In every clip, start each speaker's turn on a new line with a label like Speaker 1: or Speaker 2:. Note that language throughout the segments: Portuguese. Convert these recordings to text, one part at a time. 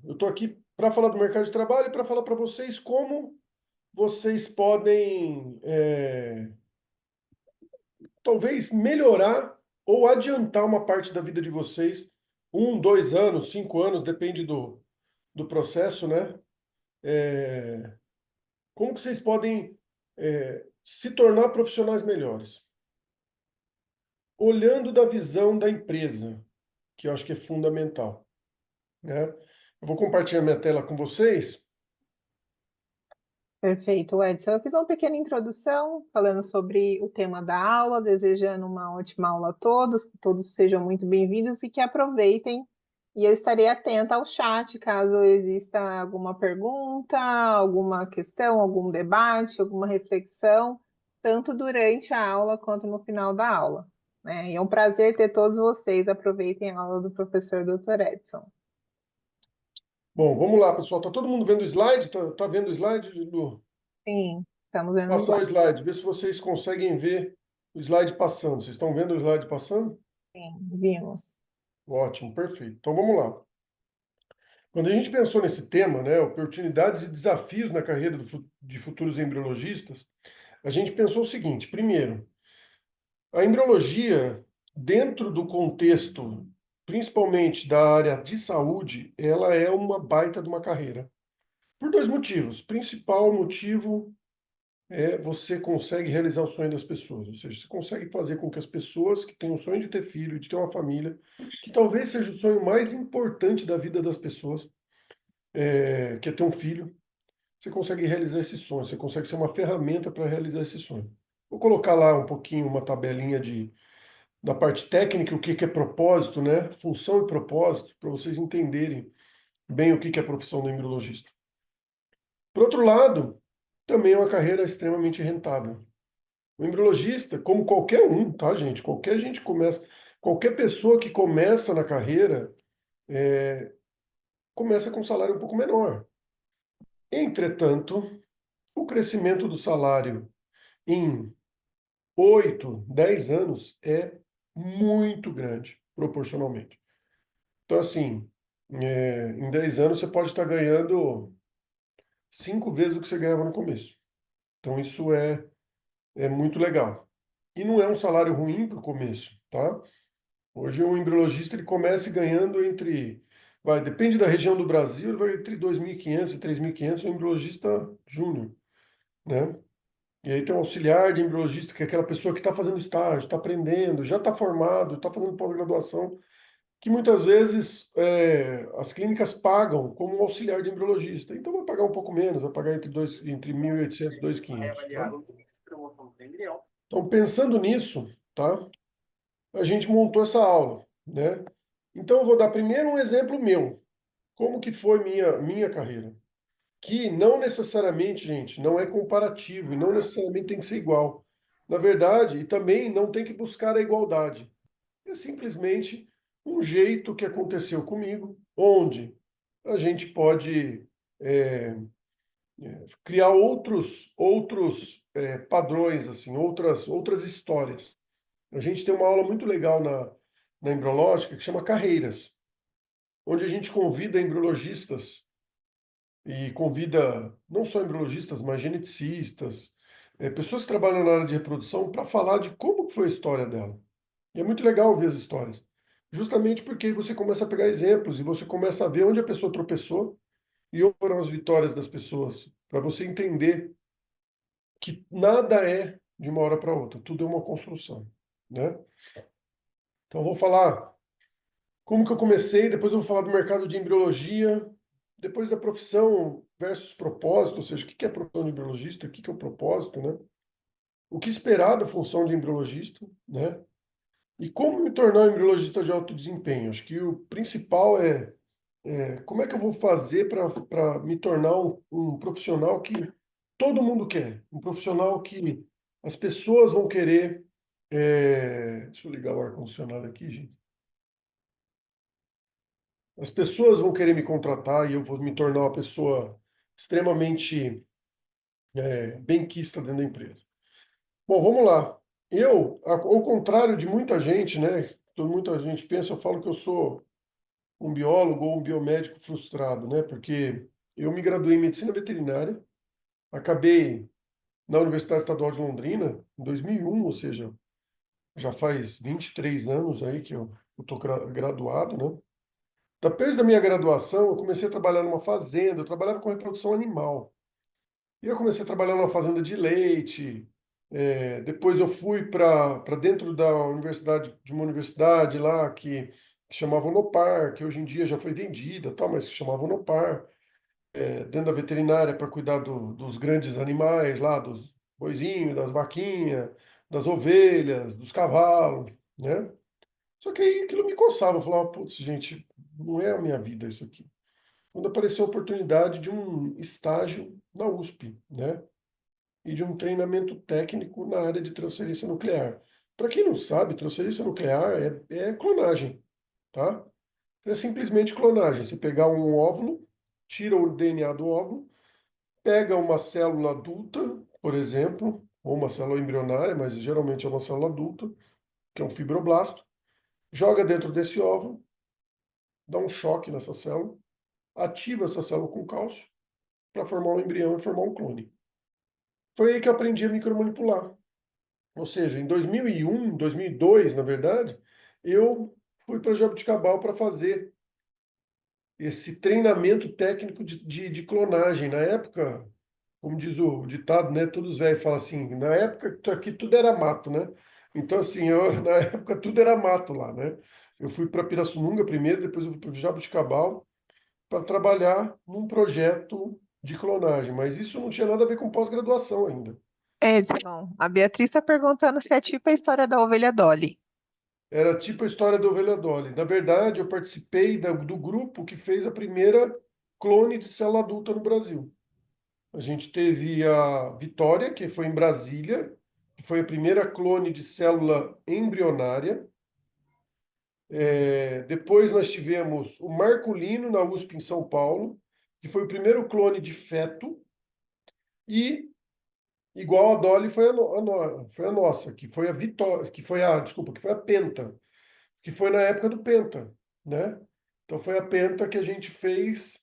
Speaker 1: Eu estou aqui para falar do mercado de trabalho e para falar para vocês como vocês podem, talvez, melhorar ou adiantar uma parte da vida de vocês, 1, 2 anos, 5 anos, depende do processo, né? Como que vocês podem, se tornar profissionais melhores? Olhando da visão da empresa, que eu acho que é fundamental, né? Eu vou compartilhar minha tela com vocês.
Speaker 2: Perfeito, Edson. Eu fiz uma pequena introdução falando sobre o tema da aula, desejando uma ótima aula a todos, que todos sejam muito bem-vindos e que aproveitem. E eu estarei atenta ao chat caso exista alguma pergunta, alguma questão, algum debate, alguma reflexão, tanto durante a aula quanto no final da aula, né? E é um prazer ter todos vocês. Aproveitem a aula do professor Dr. Edson.
Speaker 1: Bom, vamos lá, pessoal. Tá todo mundo vendo o slide? Tá vendo o slide, Lu?
Speaker 2: Sim, estamos vendo os
Speaker 1: Passar o
Speaker 2: slides.
Speaker 1: slide, ver se vocês conseguem ver o slide passando. Vocês estão vendo o slide passando?
Speaker 2: Sim, vimos.
Speaker 1: Ótimo, perfeito. Então vamos lá. Quando a gente pensou nesse tema, né, oportunidades e desafios na carreira de futuros embriologistas, a gente pensou o seguinte: primeiro, a embriologia, dentro do contexto, principalmente da área de saúde, ela é uma baita de uma carreira. Por dois motivos. Principal motivo você consegue realizar o sonho das pessoas. Ou seja, você consegue fazer com que as pessoas que têm o sonho de ter filho, de ter uma família, que talvez seja o sonho mais importante da vida das pessoas, que é ter um filho, você consegue realizar esse sonho, você consegue ser uma ferramenta para realizar esse sonho. Vou colocar lá um pouquinho uma tabelinha da parte técnica, o que que é propósito, né? Função e propósito, para vocês entenderem bem o que que é a profissão do embriologista. Por outro lado, também é uma carreira extremamente rentável. O embriologista, como qualquer um, tá, gente? Qualquer gente começa, qualquer pessoa que começa na carreira, começa com um salário um pouco menor. Entretanto, o crescimento do salário em 8, 10 anos é muito grande, proporcionalmente. Então, assim, em 10 anos você pode estar ganhando 5 vezes o que você ganhava no começo. Então, isso é muito legal. E não é um salário ruim para o começo, tá? Hoje um embriologista ele começa ganhando depende da região do Brasil, ele vai entre 2.500 e 3.500 um embriologista júnior, né? E aí tem um auxiliar de embriologista, que é aquela pessoa que está fazendo estágio, está aprendendo, já está formado, está fazendo pós-graduação, que muitas vezes as clínicas pagam como um auxiliar de embriologista. Então vai pagar um pouco menos, vai pagar entre 1.800 e 2.500, tá? Então pensando nisso, tá? A gente montou essa aula, né? Então eu vou dar primeiro um exemplo meu, como que foi minha carreira, que não necessariamente, gente, não é comparativo e não necessariamente tem que ser igual. Na verdade, e também não tem que buscar a igualdade. É simplesmente um jeito que aconteceu comigo, onde a gente pode criar outros padrões, assim, outras histórias. A gente tem uma aula muito legal na Embriológica que chama Carreiras, onde a gente convida embriologistas e convida não só embriologistas, mas geneticistas, pessoas que trabalham na área de reprodução para falar de como foi a história dela. E é muito legal ver as histórias, justamente porque você começa a pegar exemplos e você começa a ver onde a pessoa tropeçou e onde foram as vitórias das pessoas, para você entender que nada é de uma hora para outra, tudo é uma construção, né? Então, eu vou falar como que eu comecei, depois eu vou falar do mercado de embriologia, depois da profissão versus propósito, ou seja, o que que é a profissão de embriologista, o que que é o propósito, né? O que esperar da função de embriologista, né? E como me tornar um embriologista de alto desempenho. Acho que o principal é como é que eu vou fazer para me tornar um profissional que todo mundo quer, um profissional que as pessoas vão querer. Deixa eu ligar o ar-condicionado aqui, gente. As pessoas vão querer me contratar e eu vou me tornar uma pessoa extremamente benquista dentro da empresa. Bom, vamos lá. Eu, ao contrário de muita gente, né? Muita gente pensa, eu falo que eu sou um biólogo ou um biomédico frustrado, né? Porque eu me graduei em medicina veterinária, acabei na Universidade Estadual de Londrina em 2001, ou seja, já faz 23 anos aí que eu estou graduado, né? Depois da minha graduação, eu comecei a trabalhar numa fazenda, eu trabalhava com reprodução animal. E eu comecei a trabalhar numa fazenda de leite. Depois eu fui para dentro da universidade, de uma universidade lá que chamava Unopar, que hoje em dia já foi vendida, tal, mas que chamava Unopar, dentro da veterinária para cuidar dos grandes animais lá, dos boizinhos, das vaquinhas, das ovelhas, dos cavalos, né? Só que aí aquilo me coçava, eu falava, putz, gente, não é a minha vida isso aqui. Quando apareceu a oportunidade de um estágio na USP, né? E de um treinamento técnico na área de transferência nuclear. Para quem não sabe, transferência nuclear é clonagem, tá? É simplesmente clonagem. Você pegar um óvulo, tira o DNA do óvulo, pega uma célula adulta, por exemplo, ou uma célula embrionária, mas geralmente é uma célula adulta, que é um fibroblasto, joga dentro desse óvulo, dá um choque nessa célula, ativa essa célula com cálcio para formar um embrião e formar um clone. Foi aí que eu aprendi a micromanipular. Ou seja, em 2001, 2002, na verdade, eu fui para Jabuticabal para fazer esse treinamento técnico de clonagem. Na época, como diz o ditado, né? Todos os velhos falam assim, na época aqui tudo era mato, né? Então, assim, na época tudo era mato lá, né? Eu fui para Pirassununga primeiro, depois eu fui para Jabuticabal para trabalhar num projeto de clonagem, mas isso não tinha nada a ver com pós-graduação ainda.
Speaker 2: Edson, a Beatriz está perguntando se é tipo a história da ovelha Dolly.
Speaker 1: Era tipo a história do Ovelha Dolly. Na verdade, eu participei do grupo que fez a primeira clone de célula adulta no Brasil. A gente teve a Vitória, que foi em Brasília, que foi a primeira clone de célula embrionária. Depois nós tivemos o Marculino, na USP em São Paulo, que foi o primeiro clone de feto. E, igual a Dolly, foi a nossa, que foi a Vitória, desculpa, que foi a Penta, que foi na época do Penta, né? Então foi a Penta que a gente fez.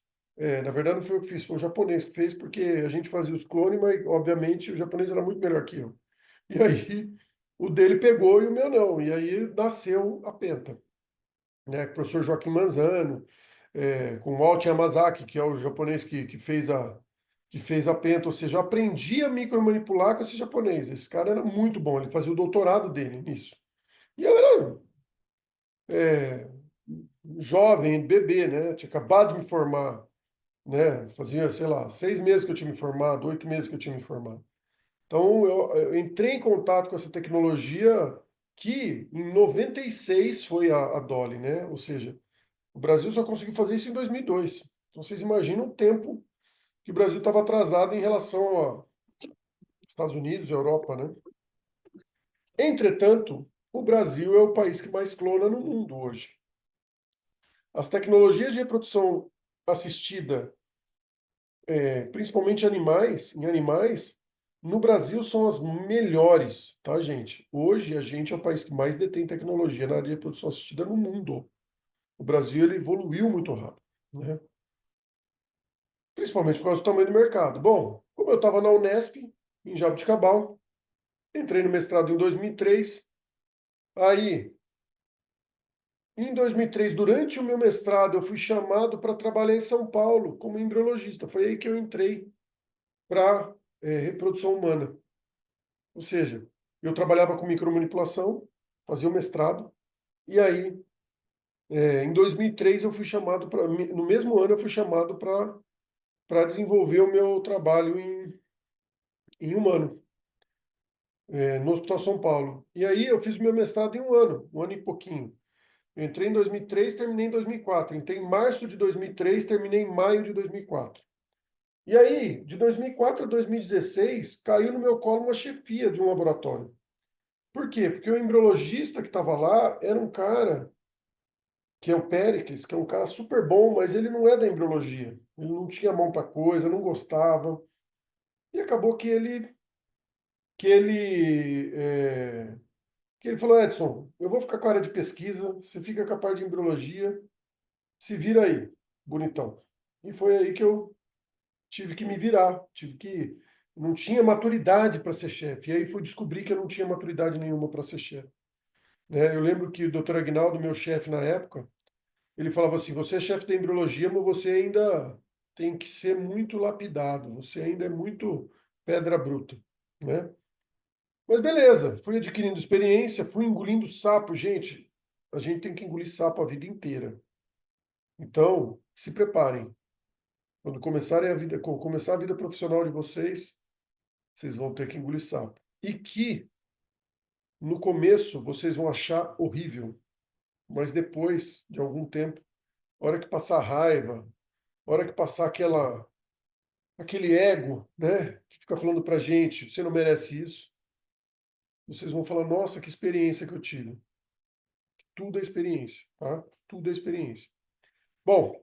Speaker 1: Na verdade, não foi eu que fiz, foi o japonês que fez, porque a gente fazia os clones, mas obviamente o japonês era muito melhor que eu. E aí o dele pegou e o meu não. E aí nasceu a Penta, né? Com o professor Joaquim Manzano, com o Alt Yamazaki, que é o japonês que fez a Penta. Ou seja, eu aprendi a micromanipular com esse japonês. Esse cara era muito bom, ele fazia o doutorado dele nisso. E eu era é, jovem, bebê, né? Tinha acabado de me formar, né? Fazia, sei lá, 6 meses que eu tinha me formado, 8 meses que eu tinha me formado. Então, eu entrei em contato com essa tecnologia que em 96 foi a Dolly, né? Ou seja, o Brasil só conseguiu fazer isso em 2002. Então, vocês imaginam o tempo que o Brasil estava atrasado em relação aos Estados Unidos, Europa, né? Entretanto, o Brasil é o país que mais clona no mundo hoje. As tecnologias de reprodução assistida, principalmente em animais, no Brasil são as melhores, tá, gente? Hoje a gente é o país que mais detém tecnologia na área de reprodução assistida no mundo. O Brasil ele evoluiu muito rápido, né? Principalmente por causa do tamanho do mercado. Bom, como eu estava na Unesp, em Jaboticabal, entrei no mestrado em 2003. Aí, em 2003, durante o meu mestrado, eu fui chamado para trabalhar em São Paulo como embriologista. Foi aí que eu entrei para reprodução humana. Ou seja, eu trabalhava com micromanipulação, fazia o mestrado, e aí, em 2003, eu fui chamado para, no mesmo ano, eu fui chamado para desenvolver o meu trabalho em humano, no Hospital São Paulo. E aí eu fiz o meu mestrado em um ano e pouquinho. Eu entrei em 2003, terminei em 2004. Entrei em março de 2003, terminei em maio de 2004. E aí, de 2004 a 2016, caiu no meu colo uma chefia de um laboratório. Por quê? Porque o embriologista que estava lá era um cara, que é o Péricles, que é um cara super bom, mas ele não é da embriologia. Ele não tinha mão para coisa, não gostava. E acabou que ele, que ele falou, Edson, eu vou ficar com a área de pesquisa, você fica com a parte de embriologia, se vira aí, bonitão. E foi aí que eu tive que me virar, não tinha maturidade para ser chefe. E aí fui descobrir que eu não tinha maturidade nenhuma para ser chefe. Né? Eu lembro que o doutor Aguinaldo, meu chefe na época, ele falava assim: você é chefe da embriologia, mas você ainda tem que ser muito lapidado, você ainda é muito pedra bruta, né? Mas beleza, fui adquirindo experiência, fui engolindo sapo. Gente, a gente tem que engolir sapo a vida inteira. Então, se preparem. Quando começar a vida profissional de vocês, vocês vão ter que engolir sapo. E que no começo vocês vão achar horrível, mas depois de algum tempo, a hora que passar a raiva, a hora que passar aquele ego, né, que fica falando pra gente, você não merece isso, vocês vão falar, nossa, que experiência que eu tive. Tudo é experiência, tá? Tudo é experiência. Bom,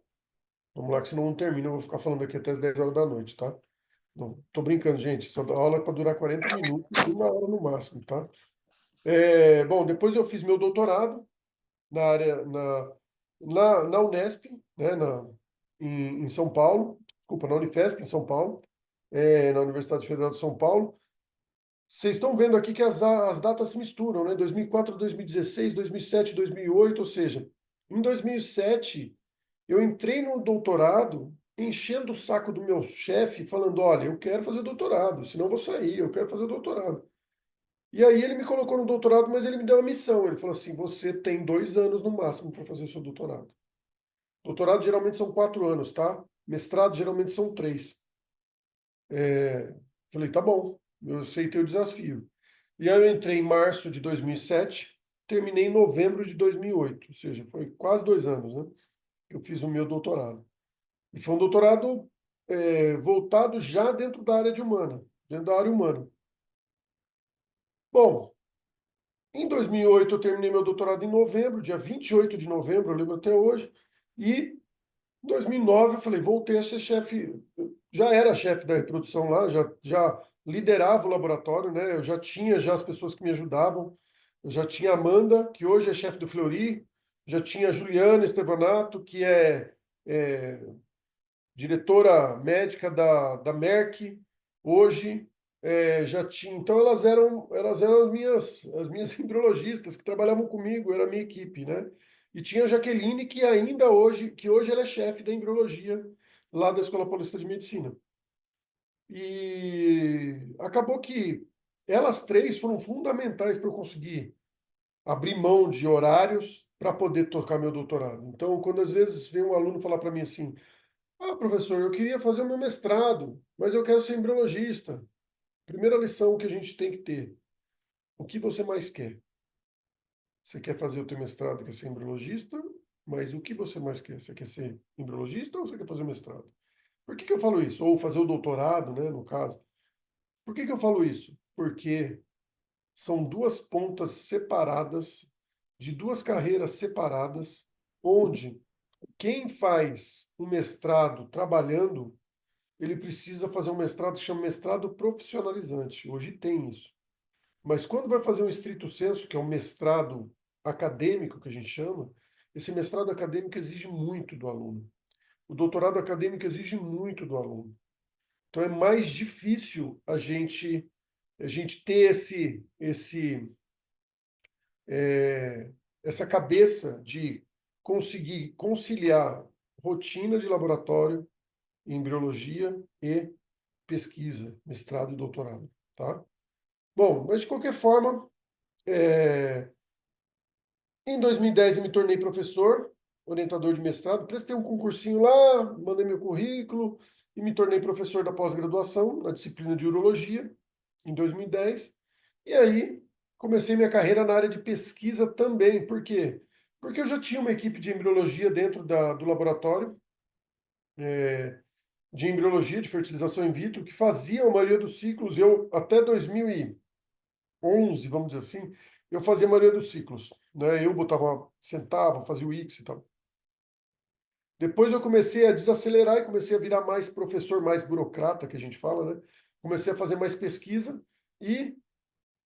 Speaker 1: vamos lá que senão não termina, eu vou ficar falando aqui até as 10 horas da noite, tá? Não, tô brincando, gente. Essa aula é para durar 40 minutos, 1 hora no máximo, tá? Bom, depois eu fiz meu doutorado na área, na Unesp, né, em São Paulo, desculpa, na Unifesp, em São Paulo, na Universidade Federal de São Paulo. Vocês estão vendo aqui que as datas se misturam, né? 2004, 2016, 2007, 2008, ou seja, em 2007 eu entrei no doutorado enchendo o saco do meu chefe, falando, olha, eu quero fazer doutorado, senão eu vou sair, eu quero fazer doutorado. E aí ele me colocou no doutorado, mas ele me deu uma missão. Ele falou assim, você tem 2 anos no máximo para fazer o seu doutorado. Doutorado geralmente são 4 anos, tá? Mestrado geralmente são 3. Falei, tá bom, eu aceitei o desafio. E aí eu entrei em março de 2007, terminei em novembro de 2008, ou seja, foi quase 2 anos, né? Que eu fiz o meu doutorado. E foi um doutorado voltado já dentro da área de humana, dentro da área humana. Bom, em 2008 eu terminei meu doutorado em novembro, dia 28 de novembro, eu lembro até hoje. E em 2009 eu falei, voltei a ser chefe, eu já era chefe da reprodução lá, já liderava o laboratório, né? Eu já tinha já as pessoas que me ajudavam. Eu já tinha a Amanda, que hoje é chefe do Fleury, já tinha a Juliana Estevanato, que é diretora médica da Merck, hoje já tinha. Então elas eram as minhas embriologistas que trabalhavam comigo, era a minha equipe, né? E tinha a Jaqueline, que hoje ela é chefe da embriologia lá da Escola Paulista de Medicina. E acabou que elas três foram fundamentais para eu conseguir abrir mão de horários para poder tocar meu doutorado. Então, quando às vezes vem um aluno falar para mim assim, professor, eu queria fazer o meu mestrado, mas eu quero ser embriologista. Primeira lição que a gente tem que ter: o que você mais quer? Você quer fazer o teu mestrado, quer ser embriologista, mas o que você mais quer? Você quer ser embriologista ou você quer fazer o mestrado? Por que que eu falo isso? Ou fazer o doutorado, né, no caso. Por que que eu falo isso? Porque são duas pontas separadas, de duas carreiras separadas, onde quem faz o mestrado trabalhando ele precisa fazer um mestrado que chama mestrado profissionalizante. Hoje tem isso. Mas quando vai fazer um estrito sensu, que é um mestrado acadêmico, que a gente chama, esse mestrado acadêmico exige muito do aluno. O doutorado acadêmico exige muito do aluno. Então é mais difícil a gente ter essa cabeça de conseguir conciliar rotina de laboratório em embriologia e pesquisa, mestrado e doutorado, tá? Bom, mas de qualquer forma, é, em 2010 eu me tornei professor, orientador de mestrado, prestei um concursinho lá, mandei meu currículo e me tornei professor da pós-graduação na disciplina de urologia em 2010. E aí comecei minha carreira na área de pesquisa também. Por quê? Porque eu já tinha uma equipe de embriologia dentro do laboratório, de embriologia, de fertilização in vitro, que fazia a maioria dos ciclos. Eu, até 2011, vamos dizer assim, eu fazia a maioria dos ciclos, né? Eu sentava, fazia o X e tal. Depois eu comecei a desacelerar e comecei a virar mais professor, mais burocrata, que a gente fala, né? Comecei a fazer mais pesquisa e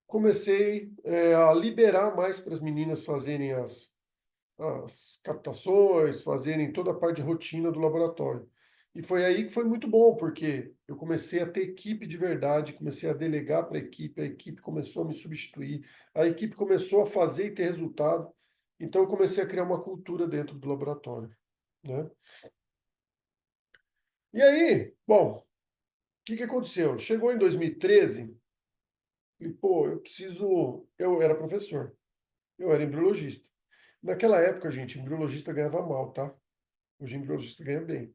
Speaker 1: comecei a liberar mais para as meninas fazerem as captações, fazerem toda a parte de rotina do laboratório. E foi aí que foi muito bom, porque eu comecei a ter equipe de verdade, comecei a delegar para a equipe começou a me substituir, a equipe começou a fazer e ter resultado. Então eu comecei a criar uma cultura dentro do laboratório, né? E aí, bom, o que que aconteceu? Chegou em 2013 e, pô, eu preciso. Eu era professor, eu era embriologista. Naquela época, gente, embriologista ganhava mal, tá? Hoje embriologista ganha bem.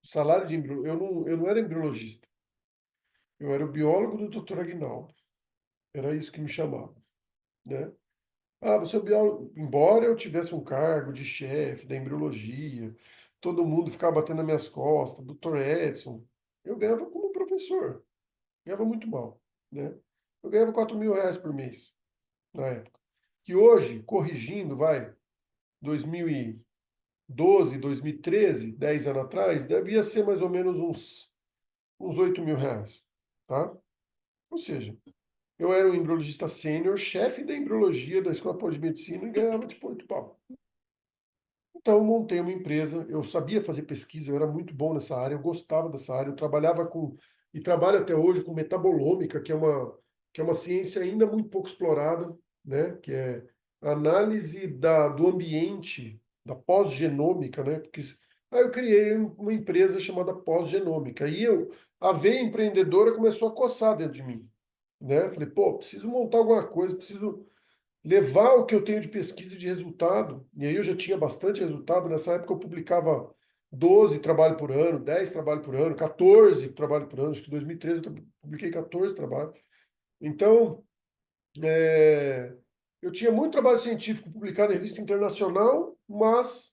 Speaker 1: O salário de embriologista. Eu não era embriologista. Eu era o biólogo do Dr. Aguinaldo. Era isso que me chamava, né? Ah, você é o biólogo. Embora eu tivesse um cargo de chefe da embriologia, todo mundo ficava batendo nas minhas costas, Dr. Edson, eu ganhava como professor. Ganhava muito mal, né? Eu ganhava R$ 4.000 por mês, na época. Que hoje, corrigindo, vai, 2012, 2013, 10 anos atrás, devia ser mais ou menos uns R$ 8.000, tá? Ou seja, eu era um embriologista sênior, chefe da embriologia da Escola Pós de Medicina e ganhava tipo 8 pau. Então, eu montei uma empresa, eu sabia fazer pesquisa, eu era muito bom nessa área, eu gostava dessa área, eu trabalhava com, e trabalho até hoje com metabolômica, que é uma ciência ainda muito pouco explorada, né? Que é a análise do ambiente, da pós-genômica, né? Aí eu criei uma empresa chamada Pós-Genômica, e a veia empreendedora começou a coçar dentro de mim, né? Falei, pô, preciso montar alguma coisa, preciso levar o que eu tenho de pesquisa e de resultado, e aí eu já tinha bastante resultado, nessa época eu publicava 12 trabalhos por ano, 10 trabalhos por ano, 14 trabalhos por ano, acho que em 2013 eu publiquei 14 trabalhos. Então, é, eu tinha muito trabalho científico publicado em revista internacional, mas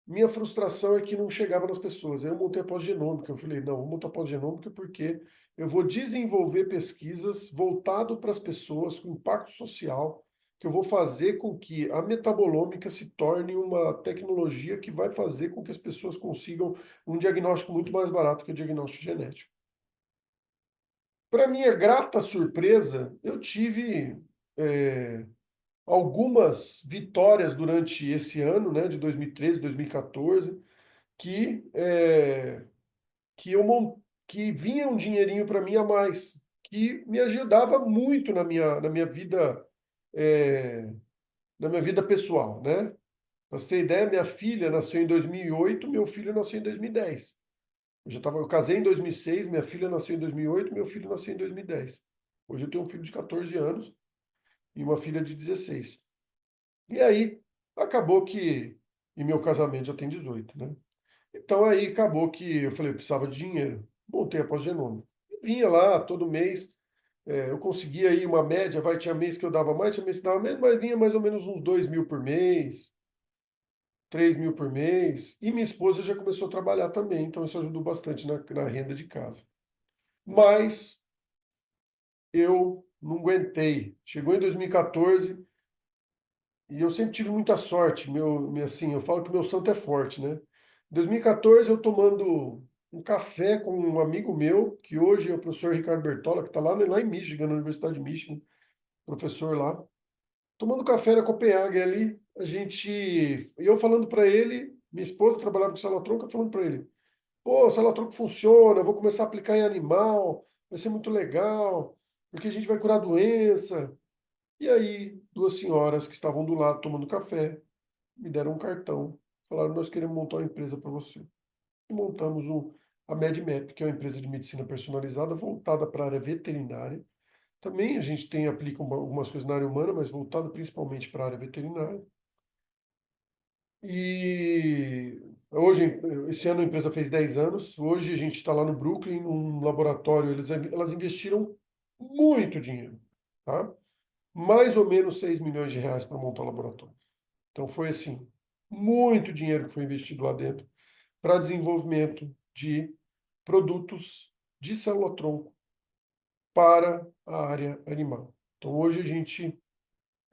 Speaker 1: minha frustração é que não chegava nas pessoas. Aí eu montei a pós-genômica. Eu falei, não, vou montar a pós-genômica porque eu vou desenvolver pesquisas voltado para as pessoas, com impacto social, que eu vou fazer com que a metabolômica se torne uma tecnologia que vai fazer com que as pessoas consigam um diagnóstico muito mais barato que o diagnóstico genético. Para minha grata surpresa, eu tive algumas vitórias durante esse ano, né, de 2013, 2014, que que vinha um dinheirinho para mim a mais, que me ajudava muito na minha vida é, na minha vida pessoal, né? Pra você ter ideia, minha filha nasceu em 2008, meu filho nasceu em 2010. Eu casei em 2006, minha filha nasceu em 2008, meu filho nasceu em 2010. Hoje eu tenho um filho de 14 anos e uma filha de 16. E aí acabou que e meu casamento já tem 18, né? Então aí acabou que eu falei, eu precisava de dinheiro. Montei a pós-genômica. E vinha lá todo mês, eu conseguia aí uma média, tinha mês que eu dava mais, tinha mês que eu dava menos, mas vinha mais ou menos uns 2.000 por mês, 3.000 por mês. E minha esposa já começou a trabalhar também, então isso ajudou bastante na renda de casa. Mas eu não aguentei. Chegou em 2014 e eu sempre tive muita sorte. Assim, eu falo que meu santo é forte, né? Em 2014, eu tomando um café com um amigo meu, que hoje é o professor Ricardo Bertola, que está lá em Michigan, na Universidade de Michigan, professor lá. Tomando café na Copenhague ali, eu falando para ele, minha esposa trabalhava com Salotronco, eu falando para ele, pô, o Salotronco funciona, eu vou começar a aplicar em animal, vai ser muito legal, porque a gente vai curar doença. E aí, duas senhoras que estavam do lado tomando café, me deram um cartão. Falaram, nós queremos montar uma empresa para você. E montamos a MedMap, que é uma empresa de medicina personalizada voltada para a área veterinária. Também a gente aplica algumas coisas na área humana, mas voltada principalmente para a área veterinária. E hoje, esse ano a empresa fez 10 anos. Hoje a gente está lá no Brooklyn, num laboratório. Elas investiram muito dinheiro, tá? Mais ou menos R$ 6 milhões para montar o laboratório. Então foi assim, muito dinheiro que foi investido lá dentro para desenvolvimento de produtos de célula-tronco para a área animal. Então hoje a gente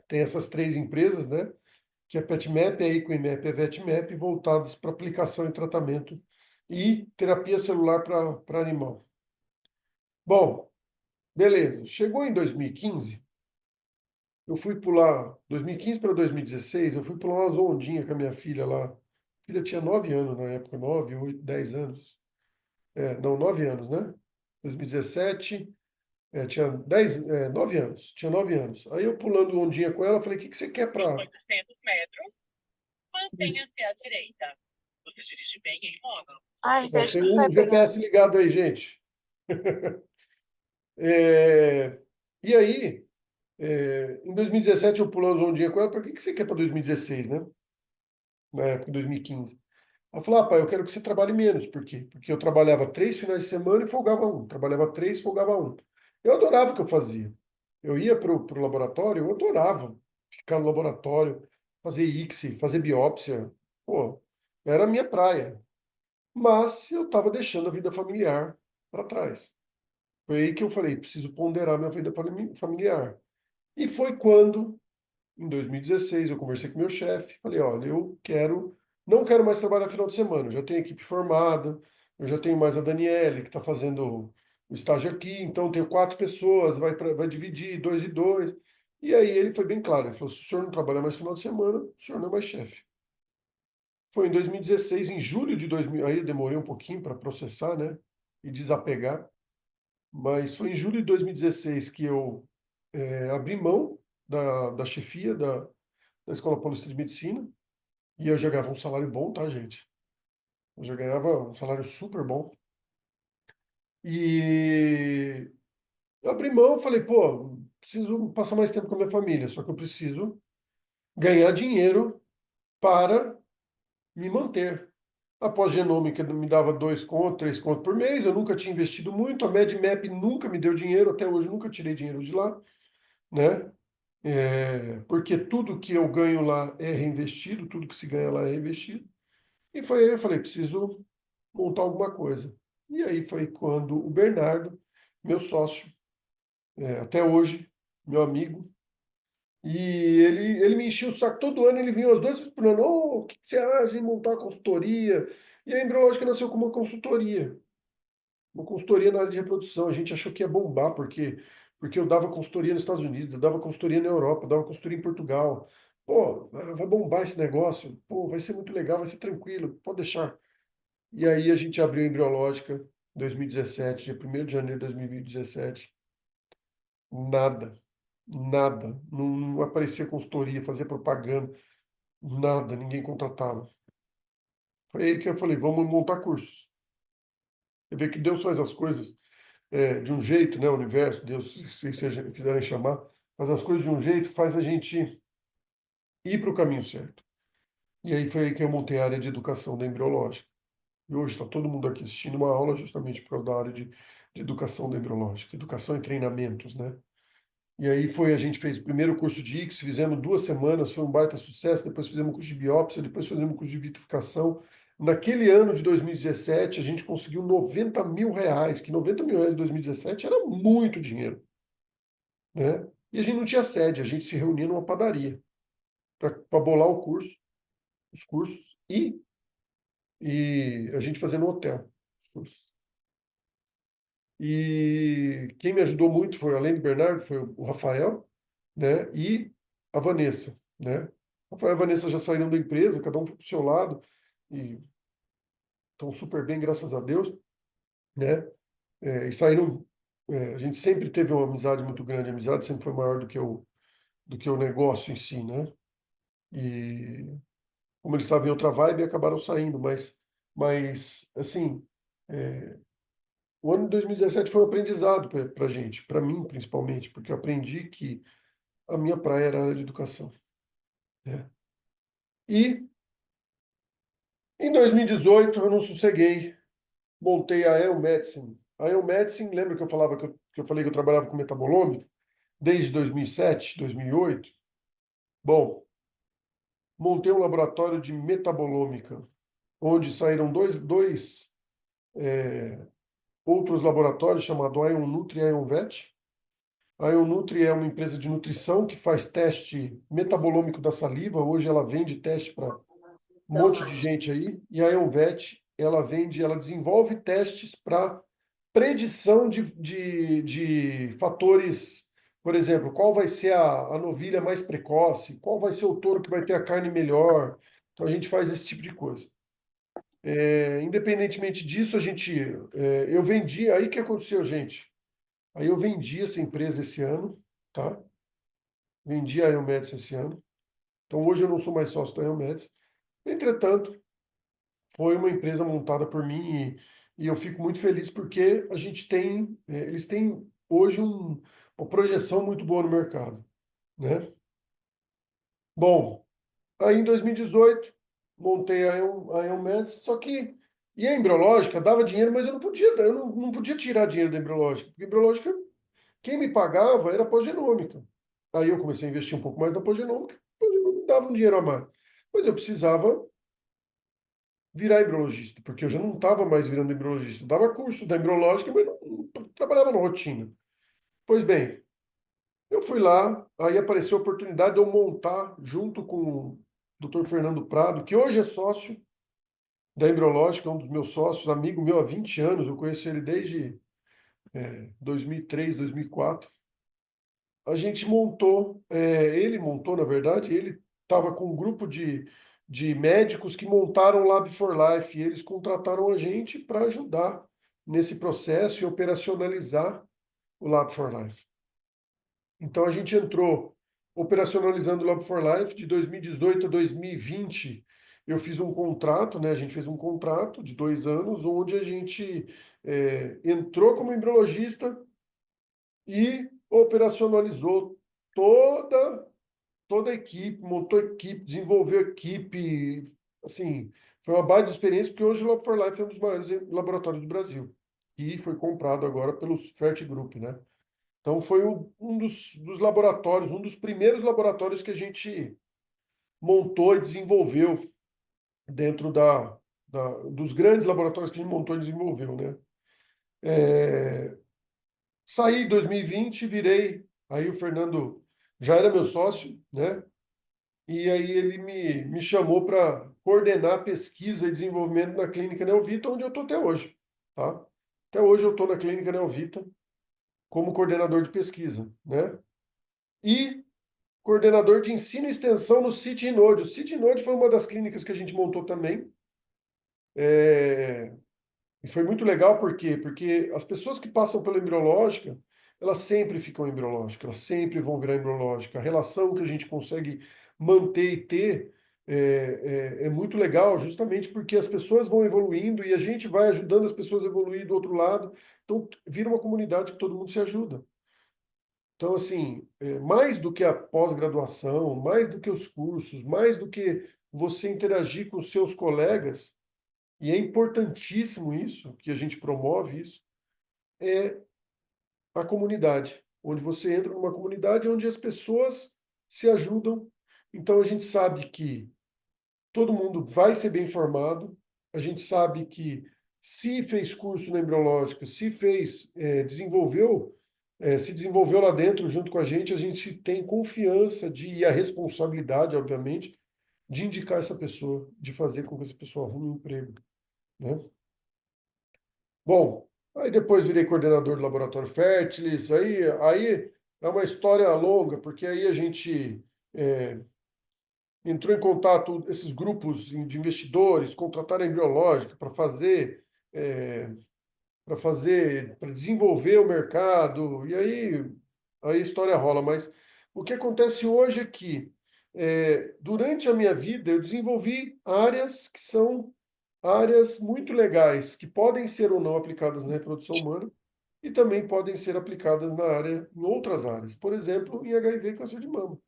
Speaker 1: tem essas três empresas, né? Que é PetMap, é Equimap, é VetMap, voltadas para aplicação e tratamento e terapia celular para animal. Bom, beleza. Chegou em 2015, Eu fui pular, 2015 para 2016, eu fui pular umas ondinhas com a minha filha lá. A filha tinha 9 anos na época, 9, 8, 10 anos. Não, 9 anos, né? 2017, tinha 10, 9 anos. Tinha 9 anos. Aí eu pulando ondinha com ela, falei, o que que você quer
Speaker 3: Em
Speaker 1: pra...
Speaker 3: 800 metros, mantenha-se à direita. Você dirige bem em mono. Ai,
Speaker 1: Ó,
Speaker 3: gente,
Speaker 1: tem
Speaker 3: não vai
Speaker 1: um
Speaker 3: pegar.
Speaker 1: GPS ligado aí, gente. É, E aí, em 2017 eu pulando ondinha com ela, para que você quer para 2016, né? Na época, em 2015. Ela falou, pai, eu quero que você trabalhe menos. Por quê? Porque eu trabalhava 3 finais de semana e folgava um. Trabalhava 3, folgava um. Eu adorava o que eu fazia. Eu ia pro laboratório, eu adorava ficar no laboratório, fazer ICSI, fazer biópsia. Pô, era a minha praia. Mas eu estava deixando a vida familiar para trás. Foi aí que eu falei, preciso ponderar minha vida familiar. E foi quando, em 2016, eu conversei com meu chefe, falei, olha, não quero mais trabalhar final de semana, eu já tenho equipe formada, eu já tenho mais a Daniele, que está fazendo o estágio aqui, então tenho 4 pessoas, vai dividir, 2 e 2. E aí ele foi bem claro, ele falou, se o senhor não trabalhar mais final de semana, o senhor não é mais chefe. Foi em 2016, em julho de 2000, aí eu demorei um pouquinho para processar, né, e desapegar, mas foi em julho de 2016 que eu abri mão da chefia da Escola Paulista de Medicina, e eu já ganhava um salário bom, tá, gente? Eu já ganhava um salário super bom. E eu abri mão, falei, pô, preciso passar mais tempo com a minha família, só que eu preciso ganhar dinheiro para me manter. A pós-genômica me dava 2 conto, 3 conto por mês, eu nunca tinha investido muito, a MedMap nunca me deu dinheiro, até hoje nunca tirei dinheiro de lá, né? Porque tudo que eu ganho lá é reinvestido, tudo que se ganha lá é reinvestido. E foi aí que eu falei, preciso montar alguma coisa. E aí foi quando o Bernardo, meu sócio, até hoje, meu amigo, e ele me enchia o saco todo ano, ele vinha as 2 vezes por ano, o que você acha em montar uma consultoria? E a Embriológica nasceu como uma consultoria na área de reprodução. A gente achou que ia bombar, porque eu dava consultoria nos Estados Unidos, eu dava consultoria na Europa, eu dava consultoria em Portugal. Pô, vai bombar esse negócio, pô, vai ser muito legal, vai ser tranquilo, pode deixar. E aí a gente abriu a Embriológica em 2017, dia 1º de janeiro de 2017. Nada, nada. Não aparecia consultoria, fazia propaganda, nada, ninguém contratava. Foi aí que eu falei, vamos montar cursos. Você vê que Deus faz as coisas de um jeito, né? O universo, Deus, se vocês quiserem chamar, faz as coisas de um jeito, faz a gente ir para o caminho certo. E aí foi aí que eu montei a área de educação da embriológica. E hoje está todo mundo aqui assistindo uma aula justamente por causa da área de educação da embriológica, educação e treinamentos, né? E aí a gente fez o primeiro curso de ICS, fizemos 2 semanas, foi um baita sucesso, depois fizemos um curso de biópsia, depois fizemos um curso de vitrificação. Naquele ano de 2017, a gente conseguiu R$ 90.000, que R$ 90.000 em 2017 era muito dinheiro, né? E a gente não tinha sede, a gente se reunia numa padaria para bolar os cursos, e a gente fazia no hotel os cursos. E quem me ajudou muito foi, além do Bernardo, foi o Rafael, né? E a Vanessa, né? O Rafael e a Vanessa já saíram da empresa, cada um foi para o seu lado, e estão super bem, graças a Deus, né? E saíram. A gente sempre teve uma amizade muito grande, a amizade sempre foi maior do que o negócio em si, né? E como eles estavam em outra vibe, acabaram saindo, mas assim, é, o ano de 2017 foi um aprendizado para a gente, para mim principalmente, porque eu aprendi que a minha praia era a área de educação, né? E em 2018 eu não sosseguei, montei a EO Medicine. A EO Medicine, lembra que eu falava que eu falei que eu trabalhava com metabolômica desde 2007, 2008? Bom, montei um laboratório de metabolômica, onde saíram dois outros laboratórios chamados Ion Nutri e Ion Vet. A Ion Nutri é uma empresa de nutrição que faz teste metabolômico da saliva. Hoje ela vende teste para um monte de gente aí. E a Ionvet, ela desenvolve testes para predição de fatores Por exemplo, qual vai ser a novilha mais precoce? Qual vai ser o touro que vai ter a carne melhor? Então a gente faz esse tipo de coisa. Independentemente disso, eu vendi. Aí que aconteceu, gente? Aí eu vendi essa empresa esse ano, tá? Vendi a Elmedes esse ano. Então hoje eu não sou mais sócio da Elmedes. Entretanto, foi uma empresa montada por mim e eu fico muito feliz porque eles têm hoje uma projeção muito boa no mercado, né? Bom, aí em 2018 montei a Elmedes, só que e a Embriológica dava dinheiro, mas eu não podia tirar dinheiro da Embriológica, porque a Embriológica, quem me pagava era a Pós-Genômica. Aí eu comecei a investir um pouco mais na Pós-Genômica, a Pós-Genômica me dava um dinheiro a mais. Mas eu precisava virar embriologista, porque eu já não estava mais virando embriologista. Eu dava curso da embriológica, mas não trabalhava na rotina. Pois bem, eu fui lá, aí apareceu a oportunidade de eu montar, junto com o Dr. Fernando Prado, que hoje é sócio da Embriológica, um dos meus sócios, amigo meu há 20 anos, eu conheço ele desde 2003, 2004. A gente montou, ele montou, na verdade, ele estava com um grupo de médicos que montaram o Lab for Life, e eles contrataram a gente para ajudar nesse processo e operacionalizar o Lab for Life. Então a gente entrou operacionalizando o Lab for Life de 2018 a 2020. Eu fiz um contrato, né? A gente fez um contrato de 2 anos, onde a gente entrou como embriologista e operacionalizou toda toda a equipe, montou equipe, desenvolveu equipe, assim, foi uma baita experiência, porque hoje o Lab for Life é um dos maiores laboratórios do Brasil, e foi comprado agora pelo Fert Group, né? Então foi um dos laboratórios, um dos primeiros laboratórios que a gente montou e desenvolveu dentro dos grandes laboratórios que a gente montou e desenvolveu, né? Saí em 2020, virei, aí o Fernando já era meu sócio, né? E aí ele me chamou para coordenar pesquisa e desenvolvimento na Clínica Neovita, onde eu estou até hoje, tá? Até hoje eu estou na Clínica Neovita como coordenador de pesquisa, né? E coordenador de ensino e extensão no CIT-Inode. O CIT-Inode foi uma das clínicas que a gente montou também. E foi muito legal, por quê? Porque as pessoas que passam pela embriológica, elas sempre ficam embriológicas, elas sempre vão virar embriológica. A relação que a gente consegue manter e ter é muito legal, justamente porque as pessoas vão evoluindo e a gente vai ajudando as pessoas a evoluir do outro lado. Então, vira uma comunidade que todo mundo se ajuda. Então, assim, mais do que a pós-graduação, mais do que os cursos, mais do que você interagir com os seus colegas, e é importantíssimo isso, que a gente promove isso, é a comunidade, onde você entra numa comunidade onde as pessoas se ajudam. Então, a gente sabe que todo mundo vai ser bem formado, a gente sabe que se fez curso na embriológica, se fez, se desenvolveu lá dentro junto com a gente tem confiança e a responsabilidade, obviamente, de indicar essa pessoa, de fazer com que essa pessoa arrume um emprego, né? Bom, aí depois virei coordenador do Laboratório Fértilis, aí é uma história longa, porque aí a gente é, entrou em contato, esses grupos de investidores, contrataram a embriológica é, para desenvolver o mercado, e aí a história rola. Mas o que acontece hoje é que, durante a minha vida, eu desenvolvi áreas que são áreas muito legais, que podem ser ou não aplicadas na reprodução humana, e também podem ser aplicadas em outras áreas, por exemplo, em HIV e câncer de mama.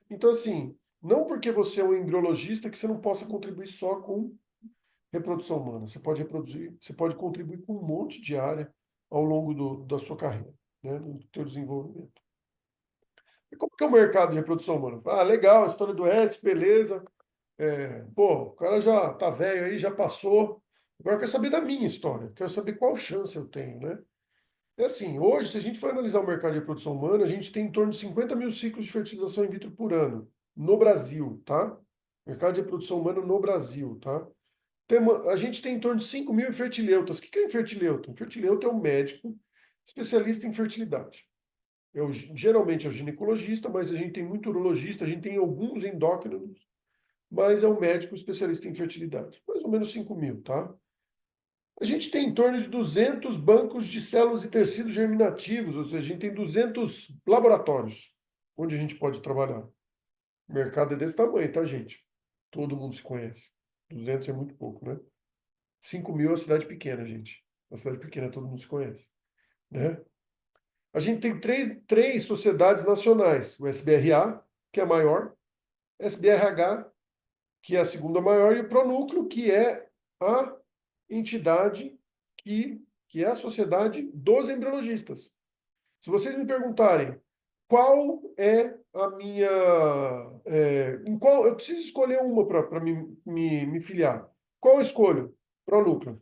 Speaker 1: Então, assim, não porque você é um embriologista que você não possa contribuir só com reprodução humana. Você pode contribuir com um monte de área ao longo da sua carreira, né, do teu desenvolvimento. E como que é o mercado de reprodução humana? Ah, legal, a história do Edson, beleza. Pô, o cara já tá velho aí, já passou. Agora eu quero saber da minha história, quero saber qual chance eu tenho, né? É assim, hoje, se a gente for analisar o mercado de reprodução humana, a gente tem em torno de 50 mil ciclos de fertilização in vitro por ano, no Brasil, tá? Mercado de reprodução humana no Brasil, tá? A gente tem em torno de 5 mil infertileutas. O que é infertileuta? Infertileuta é um médico especialista em fertilidade. Geralmente é o ginecologista, mas a gente tem muito urologista, a gente tem alguns endócrinos, mas é um médico especialista em fertilidade. Mais ou menos 5 mil, tá? A gente tem em torno de 200 bancos de células e tecidos germinativos, ou seja, a gente tem 200 laboratórios onde a gente pode trabalhar. O mercado é desse tamanho, tá, gente? Todo mundo se conhece. 200 é muito pouco, né? 5 mil é uma cidade pequena, gente. Uma cidade pequena, todo mundo se conhece, né? A gente tem três sociedades nacionais. O SBRA, que é a maior, SBRH, que é a segunda maior, e o Pronúcleo, que é a entidade que é a sociedade dos embriologistas. Se vocês me perguntarem qual é a minha. Em qual, eu preciso escolher uma para me filiar. Qual eu escolho? Pronúcleo.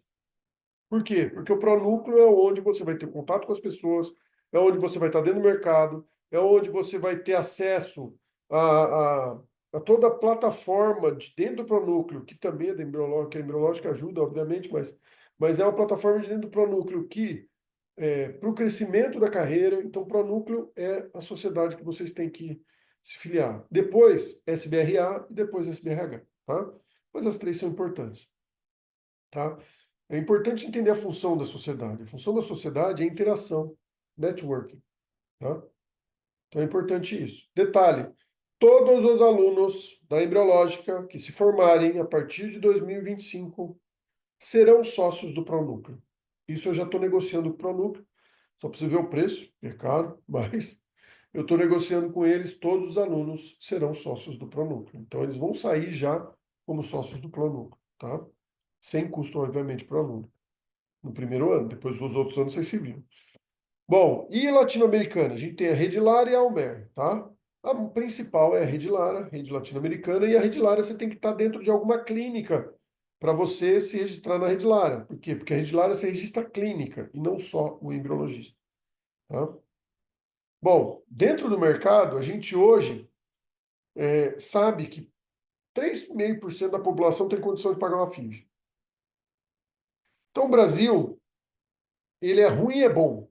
Speaker 1: Por quê? Porque o pronúcleo é onde você vai ter contato com as pessoas, é onde você vai estar dentro do mercado, é onde você vai ter acesso a, a, a toda a plataforma de dentro do pronúcleo, que também é da embriológica, que a embriológica ajuda, obviamente, mas é uma plataforma de dentro do pronúcleo que, para o crescimento da carreira, então, o pronúcleo é a sociedade que vocês têm que se filiar. Depois, SBRA e depois SBRH, tá? Mas as três são importantes, tá? É importante entender a função da sociedade. A função da sociedade é interação, networking, tá? Então é importante isso. Detalhe: todos os alunos da embriológica que se formarem a partir de 2025 serão sócios do Pronúcleo. Isso eu já estou negociando com o Pronúcleo, só preciso ver o preço, é caro, mas eu estou negociando com eles, todos os alunos serão sócios do Pronúcleo. Então eles vão sair já como sócios do Pronúcleo, tá? Sem custo, obviamente, para o aluno no primeiro ano, depois os outros anos vocês se viram. Bom, e latino-americana? A gente tem a Rede Lara e a Almer, tá? A principal é a Rede Lara, Rede Latino-Americana, e a Rede Lara você tem que estar dentro de alguma clínica para você se registrar na Rede Lara. Por quê? Porque a Rede Lara você registra a clínica e não só o embriologista, tá? Bom, dentro do mercado, a gente hoje sabe que 3,5% da população tem condição de pagar uma FIV. Então, o Brasil, ele é ruim e é bom.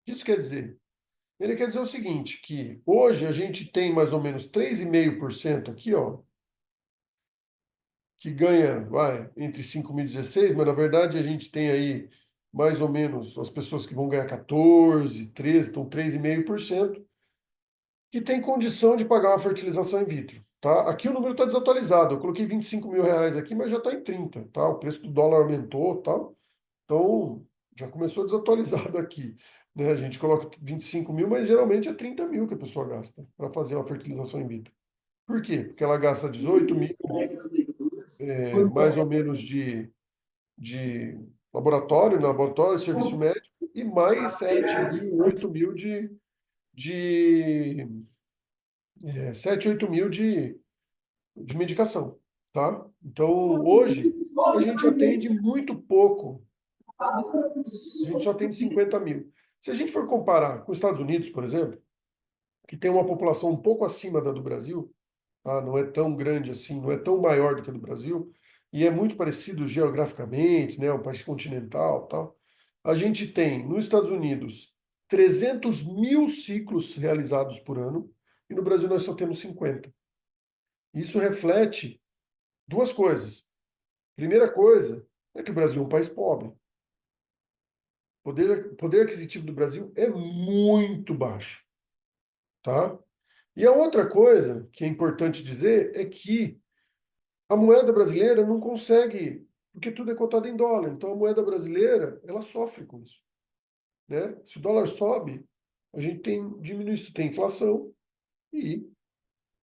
Speaker 1: Isso quer dizer, ele quer dizer o seguinte, que hoje a gente tem mais ou menos 3,5% aqui, ó, que ganha, vai, entre 5.000 e 16, mas na verdade a gente tem aí mais ou menos as pessoas que vão ganhar 14, 13, então 3,5%, que tem condição de pagar uma fertilização in vitro, tá? Aqui o número está desatualizado, eu coloquei 25 mil reais aqui, mas já está em 30, tá? O preço do dólar aumentou, tal. Então, já começou desatualizado aqui, né? A gente coloca 25 mil, mas geralmente é 30 mil que a pessoa gasta para fazer uma fertilização in vitro. Por quê? Porque ela gasta 18 mil, mais ou menos de laboratório, serviço médico, e mais 7 mil, 8 mil de 7, 8 mil de medicação, tá? Então, hoje, a gente atende muito pouco. A gente só atende 50 mil. Se a gente for comparar com os Estados Unidos, por exemplo, que tem uma população um pouco acima da do Brasil, tá? Não é tão grande assim, não é tão maior do que a do Brasil, e é muito parecido geograficamente, né? Um país continental, tal. A gente tem, nos Estados Unidos, 300 mil ciclos realizados por ano, e no Brasil nós só temos 50. Isso reflete duas coisas. Primeira coisa é que o Brasil é um país pobre. Poder aquisitivo do Brasil é muito baixo, tá? E a outra coisa que é importante dizer é que a moeda brasileira não consegue, porque tudo é cotado em dólar. Então a moeda brasileira, ela sofre com isso, né? Se o dólar sobe, a gente tem inflação e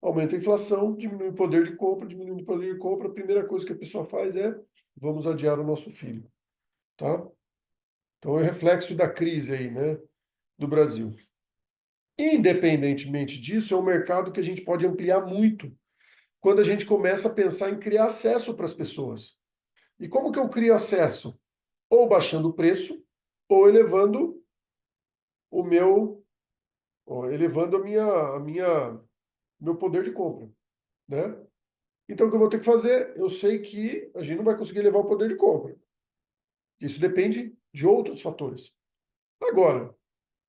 Speaker 1: aumenta a inflação, diminui o poder de compra, diminui o poder de compra, a primeira coisa que a pessoa faz é vamos adiar o nosso filho, tá? Então é reflexo da crise aí, né, do Brasil. Independentemente disso, é um mercado que a gente pode ampliar muito quando a gente começa a pensar em criar acesso para as pessoas. E como que eu crio acesso? Ou baixando o preço, ou elevando o meu, ou elevando meu poder de compra, né? Então, o que eu vou ter que fazer? Eu sei que a gente não vai conseguir elevar o poder de compra. Isso depende de outros fatores. Agora,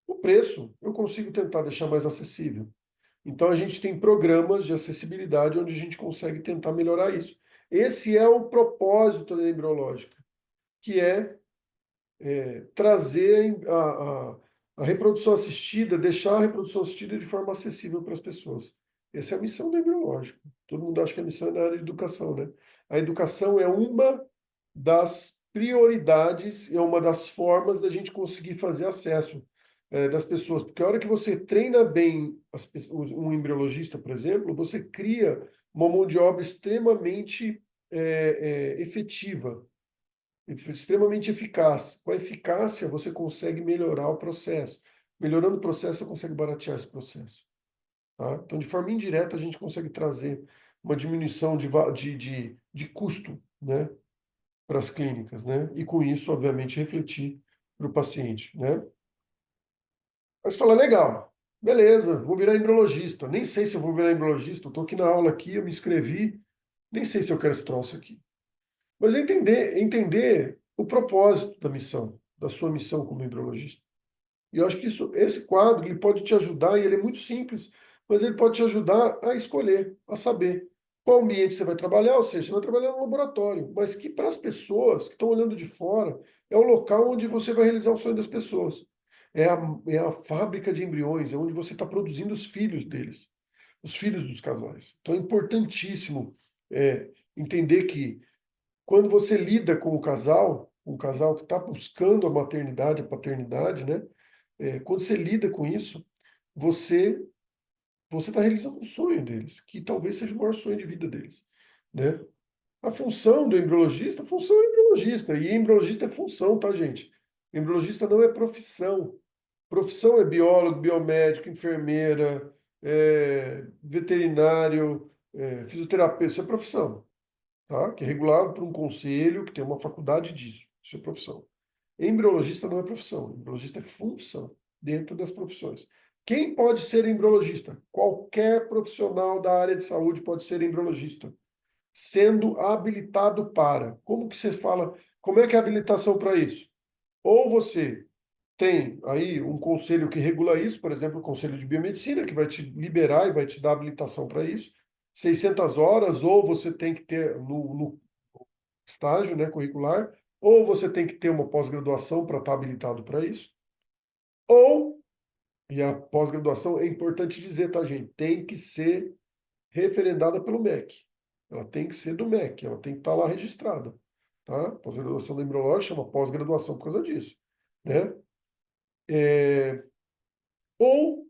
Speaker 1: O preço eu consigo tentar deixar mais acessível. Então a gente tem programas de acessibilidade onde a gente consegue tentar melhorar isso. Esse é o propósito da embriológica, que é trazer a reprodução assistida, deixar a reprodução assistida de forma acessível para as pessoas. Essa é a missão da embriológica. Todo mundo acha que a missão é na área de educação, né? A educação é uma das prioridades, é uma das formas da gente conseguir fazer acesso das pessoas. Porque a hora que você treina bem um embriologista, por exemplo, você cria uma mão de obra extremamente efetiva, extremamente eficaz. Com a eficácia, você consegue melhorar o processo. Melhorando o processo, você consegue baratear esse processo. Tá? Então, de forma indireta, a gente consegue trazer uma diminuição de custo, né, para as clínicas, né? E com isso, obviamente, refletir para o paciente, né? Mas fala, legal, beleza, vou virar embriologista. Nem sei se eu vou virar embriologista, eu estou aqui na aula aqui, eu me inscrevi, nem sei se eu quero esse troço aqui. Mas é entender o propósito da missão, da sua missão como embriologista. E eu acho que esse quadro ele pode te ajudar, e ele é muito simples, mas ele pode te ajudar a escolher, a saber qual ambiente você vai trabalhar, ou seja, você vai trabalhar no laboratório, mas que para as pessoas que estão olhando de fora, é o local onde você vai realizar o sonho das pessoas. É a fábrica de embriões, é onde você está produzindo os filhos deles, os filhos dos casais. Então é importantíssimo entender que quando você lida com o casal, um casal que está buscando a maternidade, a paternidade, né? Quando você lida com isso, você você está realizando um sonho deles, que talvez seja o maior sonho de vida deles, né? A função do embriologista, a função é embriologista, e embriologista é função, tá, gente? Embriologista não é profissão. Profissão é biólogo, biomédico, enfermeira, veterinário, fisioterapeuta, isso é profissão, tá? Que é regulado por um conselho que tem uma faculdade disso. Isso é profissão. Embriologista não é profissão, embriologista é função dentro das profissões. Quem pode ser embriologista? Qualquer profissional da área de saúde pode ser embriologista, sendo habilitado para. Como que você fala? Como é que é a habilitação para isso? Ou você tem aí um conselho que regula isso, por exemplo, o Conselho de Biomedicina, que vai te liberar e vai te dar habilitação para isso, 600 horas, ou você tem que ter no estágio, né, curricular, ou você tem que ter uma pós-graduação para estar habilitado para isso, ou, e a pós-graduação é importante dizer, tá, gente, tem que ser referendada pelo MEC. Ela tem que ser do MEC, ela tem que estar lá registrada, tá? Pós-graduação da embriológica chama pós-graduação por causa disso, né? Ou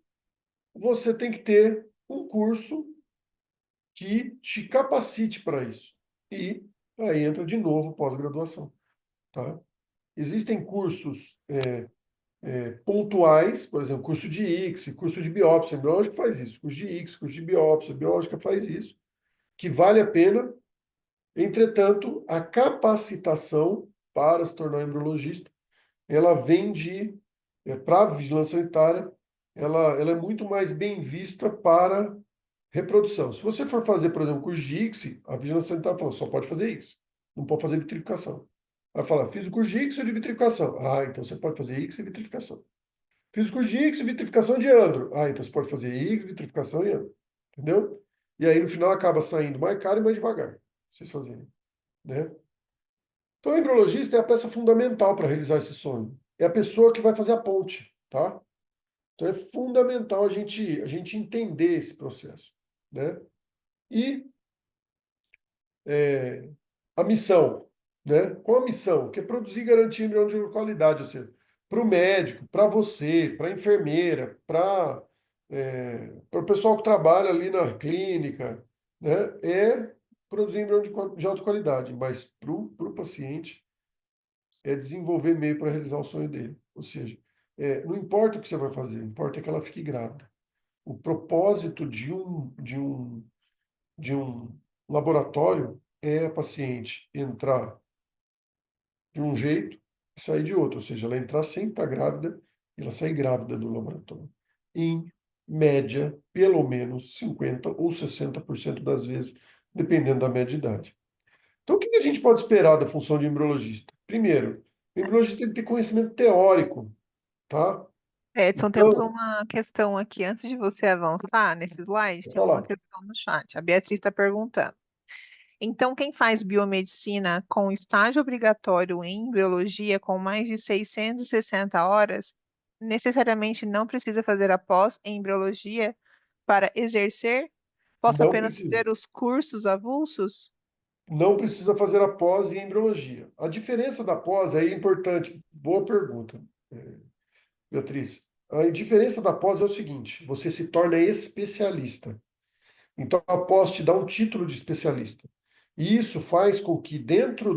Speaker 1: você tem que ter um curso que te capacite para isso. E aí entra de novo pós-graduação, tá? Existem cursos pontuais, por exemplo, curso de ICSI, curso de biópsia, a biológica faz isso, curso de ICSI, curso de biópsia, a biológica faz isso, que vale a pena. Entretanto, a capacitação para se tornar embriologista, ela vem para a vigilância sanitária, ela é muito mais bem vista para reprodução. Se você for fazer, por exemplo, curso de ICSI, a vigilância sanitária fala, só pode fazer ICSI, não pode fazer vitrificação. Vai falar, fiz o curso de ICSI ou de vitrificação. Ah, então você pode fazer ICSI e vitrificação. Fiz o curso de ICSI e vitrificação de andro. Ah, então você pode fazer ICSI, vitrificação e andro. Entendeu? E aí, no final, acaba saindo mais caro e mais devagar. Vocês fazerem, né? Então, o embriologista é a peça fundamental para realizar esse sonho. É a pessoa que vai fazer a ponte, tá? Então, é fundamental a gente entender esse processo, né? E a missão, né? Qual a missão? Que é produzir e garantir embrião de qualidade, ou seja, para o médico, para você, para a enfermeira, para o pessoal que trabalha ali na clínica, né? É produzir embrião de alta qualidade, mas para o paciente é desenvolver meio para realizar o sonho dele. Ou seja, não importa o que você vai fazer, importa que ela fique grávida. O propósito de um laboratório é a paciente entrar de um jeito e sair de outro, ou seja, ela entrar sem estar grávida e ela sair grávida do laboratório. Em média, pelo menos 50% ou 60% das vezes, dependendo da média de idade. Então, o que a gente pode esperar da função de embriologista? Primeiro, o embriologista tem que ter conhecimento teórico, tá?
Speaker 2: Edson, temos
Speaker 1: Então,
Speaker 2: uma questão aqui. Antes de você avançar nesse slide, tem
Speaker 1: olha
Speaker 2: uma
Speaker 1: lá,
Speaker 2: questão no chat. A Beatriz está perguntando. Então, quem faz biomedicina com estágio obrigatório em biologia com mais de 660 horas, necessariamente não precisa fazer a pós em embriologia para exercer? Posso
Speaker 1: não
Speaker 2: apenas
Speaker 1: precisa.
Speaker 2: fazer os cursos avulsos?
Speaker 1: Não precisa fazer a pós em embriologia. A diferença da pós aí é importante. Boa pergunta, Beatriz. A diferença da pós é o seguinte: você se torna especialista. Então, a pós te dá um título de especialista. E isso faz com que dentro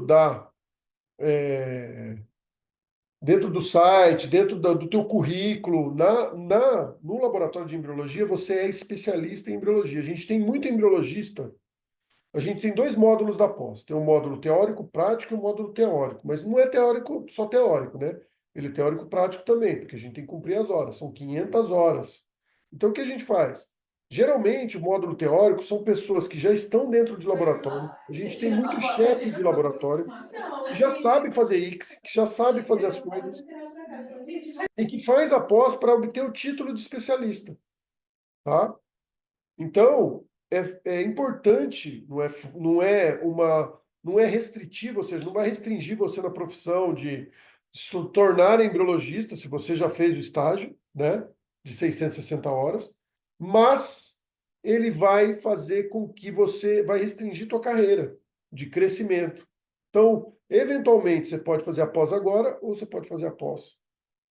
Speaker 1: do site, do teu currículo, no laboratório de embriologia, você é especialista em embriologia. A gente tem muito embriologista. A gente tem dois módulos da pós. Tem um módulo teórico prático e um módulo teórico. Mas não é teórico, só teórico, né? Ele é teórico prático também, porque a gente tem que cumprir as horas. São 500 horas. Então, o que a gente faz? Geralmente, o módulo teórico são pessoas que já estão dentro de laboratório. A gente tem muito chefe de laboratório que já sabe fazer X, que já sabe fazer as coisas e que faz a pós para obter o título de especialista, tá? Então, é importante, não é restritivo, ou seja, não vai restringir você na profissão de se tornar embriologista, se você já fez o estágio, né, de 660 horas, mas ele vai fazer com que você vai restringir tua carreira de crescimento. Então, eventualmente, você pode fazer a pós agora ou você pode fazer a pós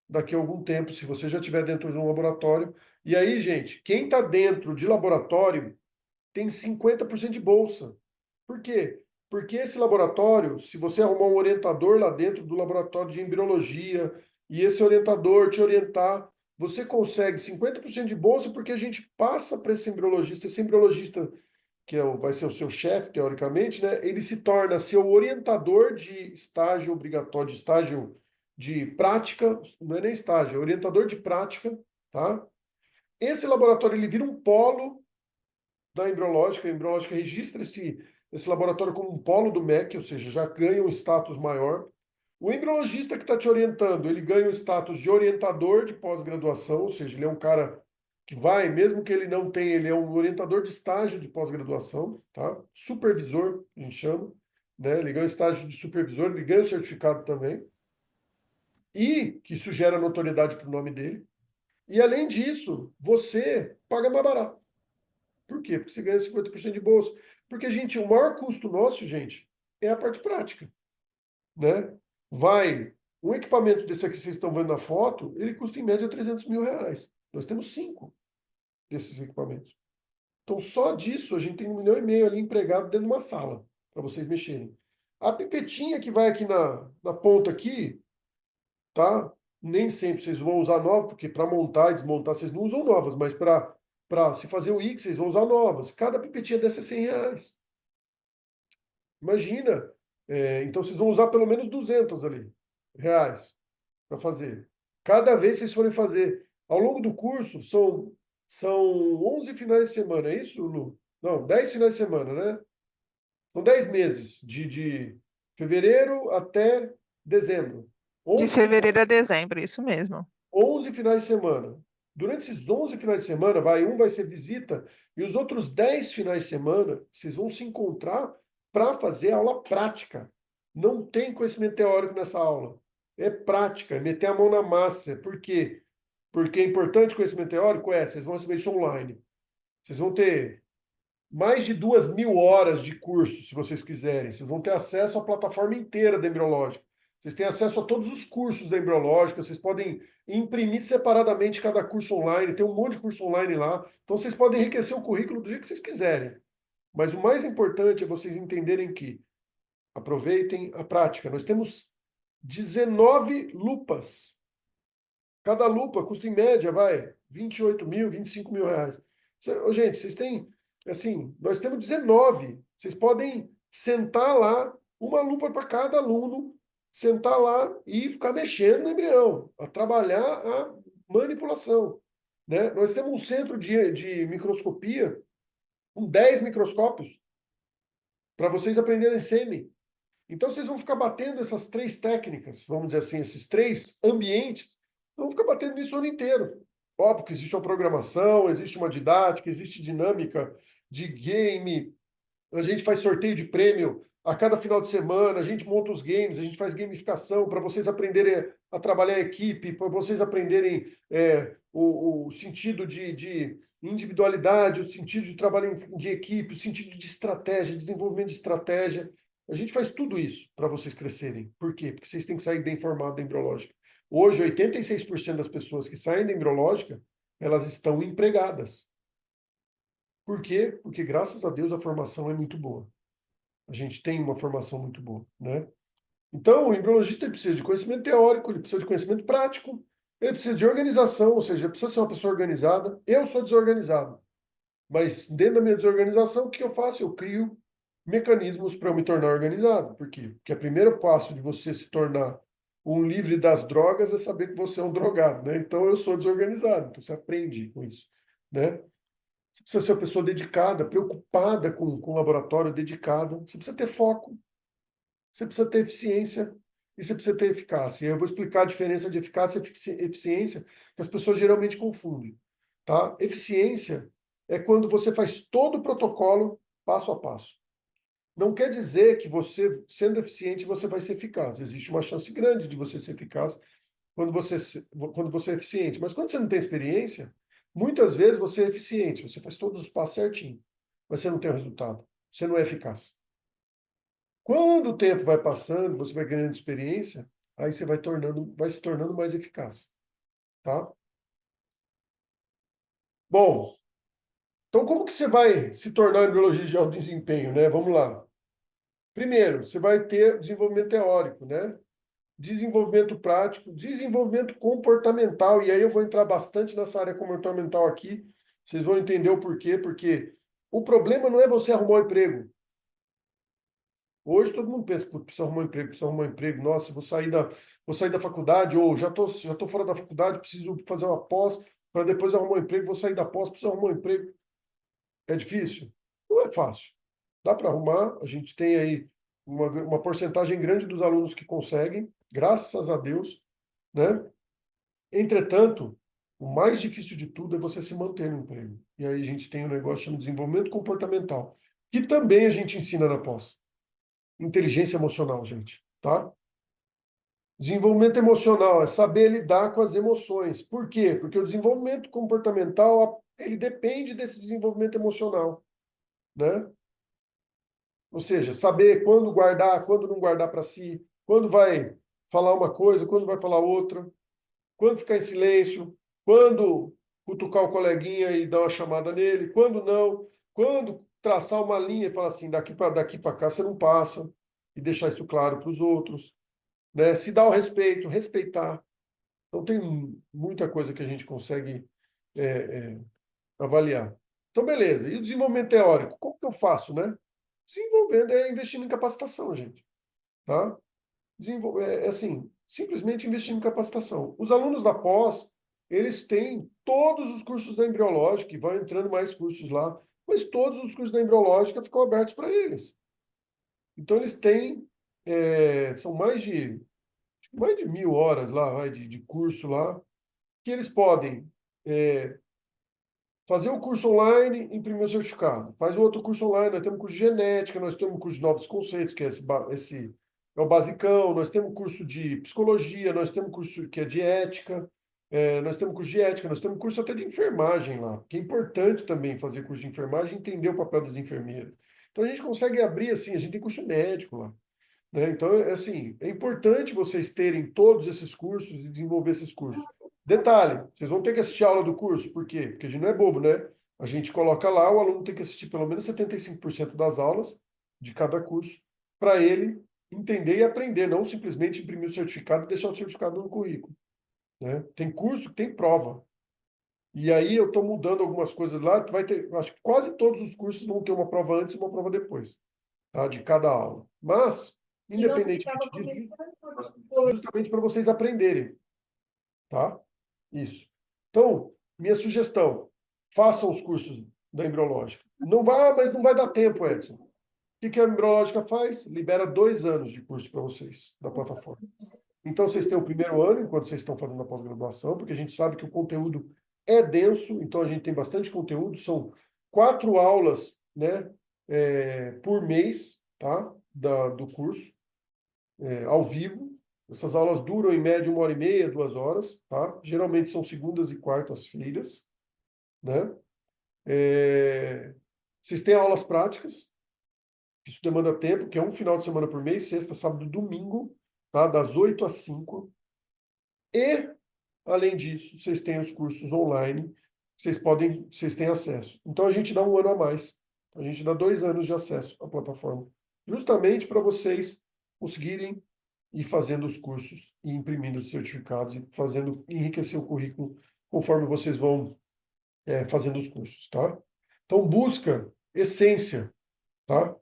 Speaker 1: daqui a algum tempo, se você já estiver dentro de um laboratório. E aí, gente, quem está dentro de laboratório tem 50% de bolsa. Por quê? Porque esse laboratório, se você arrumar um orientador lá dentro do laboratório de embriologia e esse orientador te orientar, você consegue 50% de bolsa porque a gente passa para esse embriologista, que vai ser o seu chefe, teoricamente, né? Ele se torna seu orientador de estágio obrigatório, de estágio de prática, não é nem estágio, é orientador de prática, tá? Esse laboratório ele vira um polo da embriológica, a embriológica registra esse laboratório como um polo do MEC, ou seja, já ganha um status maior. O embriologista que está te orientando, ele ganha o status de orientador de pós-graduação, ou seja, ele é um cara que vai, mesmo que ele não tenha, ele é um orientador de estágio de pós-graduação, tá? Supervisor, a gente chama, né? Ele ganha o estágio de supervisor, ele ganha o certificado também, e que isso gera notoriedade para o nome dele. E além disso, você paga mais barato. Por quê? Porque você ganha 50% de bolsa. Porque, gente, o maior custo nosso, gente, é a parte prática, né? Um equipamento desse aqui que vocês estão vendo na foto, ele custa em média R$ 300 mil. Nós temos 5 desses equipamentos. Então, só disso, a gente tem 1,5 milhão ali empregado dentro de uma sala, para vocês mexerem. A pipetinha que vai aqui na ponta aqui, tá? Nem sempre vocês vão usar nova, porque para montar e desmontar vocês não usam novas, mas para se fazer o X, vocês vão usar novas. Cada pipetinha dessa é R$ 100. Imagina. Então vocês vão usar pelo menos 200 ali, reais, para fazer. Cada vez que vocês forem fazer. Ao longo do curso, são 11 finais de semana, é isso, Lu? Não, 10 finais de semana, né? São 10 meses, de fevereiro até dezembro.
Speaker 2: De
Speaker 1: 11
Speaker 2: fevereiro a dezembro, isso mesmo.
Speaker 1: 11 finais de semana. Durante esses 11 finais de semana, um vai ser visita, e os outros 10 finais de semana, vocês vão se encontrar para fazer aula prática. Não tem conhecimento teórico nessa aula. É prática, é meter a mão na massa. Por quê? Porque é importante conhecimento teórico? Vocês vão receber isso online. Vocês vão ter mais de 2.000 horas de curso, se vocês quiserem. Vocês vão ter acesso à plataforma inteira da Embriológica. Vocês têm acesso a todos os cursos da Embriológica. Vocês podem imprimir separadamente cada curso online. Tem um monte de curso online lá. Então, vocês podem enriquecer o currículo do jeito que vocês quiserem. Mas o mais importante é vocês entenderem que aproveitem a prática. Nós temos 19 lupas. Cada lupa custa, em média, 28 mil, 25 mil reais. Gente, vocês têm, assim, nós temos 19. Vocês podem sentar lá, uma lupa para cada aluno, sentar lá e ficar mexendo no embrião, a trabalhar a manipulação, né? Nós temos um centro de microscopia com 10 microscópios para vocês aprenderem sêmen. Então, vocês vão ficar batendo essas três técnicas, vamos dizer assim, esses três ambientes Então fica batendo nisso o ano inteiro. Óbvio que existe uma programação, existe uma didática, existe dinâmica de game, a gente faz sorteio de prêmio a cada final de semana, a gente monta os games, a gente faz gamificação para vocês aprenderem a trabalhar em equipe, para vocês aprenderem o sentido de individualidade, o sentido de trabalho de equipe, o sentido de estratégia, desenvolvimento de estratégia. A gente faz tudo isso para vocês crescerem. Por quê? Porque vocês têm que sair bem informados da embriológica. Hoje, 86% das pessoas que saem da embriológica, elas estão empregadas. Por quê? Porque, graças a Deus, a formação é muito boa. A gente tem uma formação muito boa, né? Então, o embriologista ele precisa de conhecimento teórico, ele precisa de conhecimento prático, ele precisa de organização, ou seja, ele precisa ser uma pessoa organizada. Eu sou desorganizado, mas dentro da minha desorganização, o que eu faço? Eu crio mecanismos para eu me tornar organizado. Por quê? Porque o primeiro passo de você se tornar um livre das drogas é saber que você é um drogado, né? Então, eu sou desorganizado, então você aprende com isso, né? Você precisa ser uma pessoa dedicada, preocupada com o laboratório, dedicada. Você precisa ter foco, você precisa ter eficiência e você precisa ter eficácia. E eu vou explicar a diferença de eficácia e eficiência, que as pessoas geralmente confundem. Tá? Eficiência é quando você faz todo o protocolo passo a passo. Não quer dizer que você, sendo eficiente, você vai ser eficaz. Existe uma chance grande de você ser eficaz quando você é eficiente. Mas quando você não tem experiência, muitas vezes você é eficiente, você faz todos os passos certinho, mas você não tem o resultado, você não é eficaz. Quando o tempo vai passando, você vai ganhando experiência, aí você vai se tornando mais eficaz, tá? Bom, então como que você vai se tornar embriologista de alto desempenho, né? Vamos lá. Primeiro, você vai ter desenvolvimento teórico, né? Desenvolvimento prático, desenvolvimento comportamental, e aí eu vou entrar bastante nessa área comportamental aqui, vocês vão entender o porquê, porque o problema não é você arrumar um emprego. Hoje todo mundo pensa, putz, preciso arrumar um emprego, nossa, vou sair da faculdade, ou já tô fora da faculdade, preciso fazer uma pós, para depois arrumar um emprego, vou sair da pós, preciso arrumar um emprego. É difícil? Não é fácil. Dá para arrumar, a gente tem aí uma porcentagem grande dos alunos que conseguem, graças a Deus, né? Entretanto, o mais difícil de tudo é você se manter no emprego. E aí a gente tem um negócio chamado desenvolvimento comportamental, que também a gente ensina na pós. Inteligência emocional, gente, tá? Desenvolvimento emocional é saber lidar com as emoções. Por quê? Porque o desenvolvimento comportamental, ele depende desse desenvolvimento emocional, né? Ou seja, saber quando guardar, quando não guardar para si, quando vai falar uma coisa, quando vai falar outra, quando ficar em silêncio, quando cutucar o coleguinha e dar uma chamada nele, quando não, quando traçar uma linha e falar assim, daqui para cá você não passa, e deixar isso claro para os outros, né? Se dar o respeito, respeitar. Então tem muita coisa que a gente consegue é, é, avaliar. Então, beleza. E o desenvolvimento teórico? Como que eu faço, né? Desenvolvendo é investindo em capacitação, gente. Tá? Assim, simplesmente investindo em capacitação. Os alunos da pós, eles têm todos os cursos da embriológica, e vão entrando mais cursos lá, mas todos os cursos da embriológica ficam abertos para eles. Então, eles têm, são mais de 1.000 horas lá, de curso lá, que eles podem fazer o curso online, imprimir o certificado. Faz o outro curso online, nós temos curso de genética, nós temos curso de novos conceitos, que é esse é o basicão, nós temos curso de psicologia, nós temos curso que é de ética, nós temos curso de ética, nós temos curso até de enfermagem lá, que é importante também fazer curso de enfermagem e entender o papel das enfermeiras. Então a gente consegue abrir assim, a gente tem curso médico lá. Né? Então, assim, é importante vocês terem todos esses cursos e desenvolver esses cursos. Detalhe, vocês vão ter que assistir a aula do curso, por quê? Porque a gente não é bobo, né? A gente coloca lá, o aluno tem que assistir pelo menos 75% das aulas de cada curso, para ele entender e aprender, não simplesmente imprimir o certificado e deixar o certificado no currículo. Né? Tem curso que tem prova. E aí eu estou mudando algumas coisas lá, vai ter, acho que quase todos os cursos vão ter uma prova antes e uma prova depois, tá? De cada aula. Mas, independentemente disso, justamente para vocês aprenderem, tá? Isso. Então, minha sugestão, façam os cursos da embriológica. Não vai, mas não vai dar tempo, Edson. O que a embriológica faz? Libera 2 anos de curso para vocês, da plataforma. Então, vocês têm o primeiro ano, enquanto vocês estão fazendo a pós-graduação, porque a gente sabe que o conteúdo é denso, então a gente tem bastante conteúdo, são 4 aulas, né, por mês, tá, do curso, ao vivo. Essas aulas duram em média 1h30, 2 horas, tá? Geralmente são segundas e quartas-feiras, né? Vocês têm aulas práticas, isso demanda tempo, que é um final de semana por mês, sexta, sábado e domingo, tá? Das 8 às 5. E, além disso, vocês têm os cursos online, vocês têm acesso. Então, a gente dá um ano a mais. A gente dá 2 anos de acesso à plataforma. Justamente para vocês conseguirem ir fazendo os cursos e imprimindo os certificados e fazendo, enriquecer o currículo conforme vocês vão fazendo os cursos, tá? Então, busca essência, tá?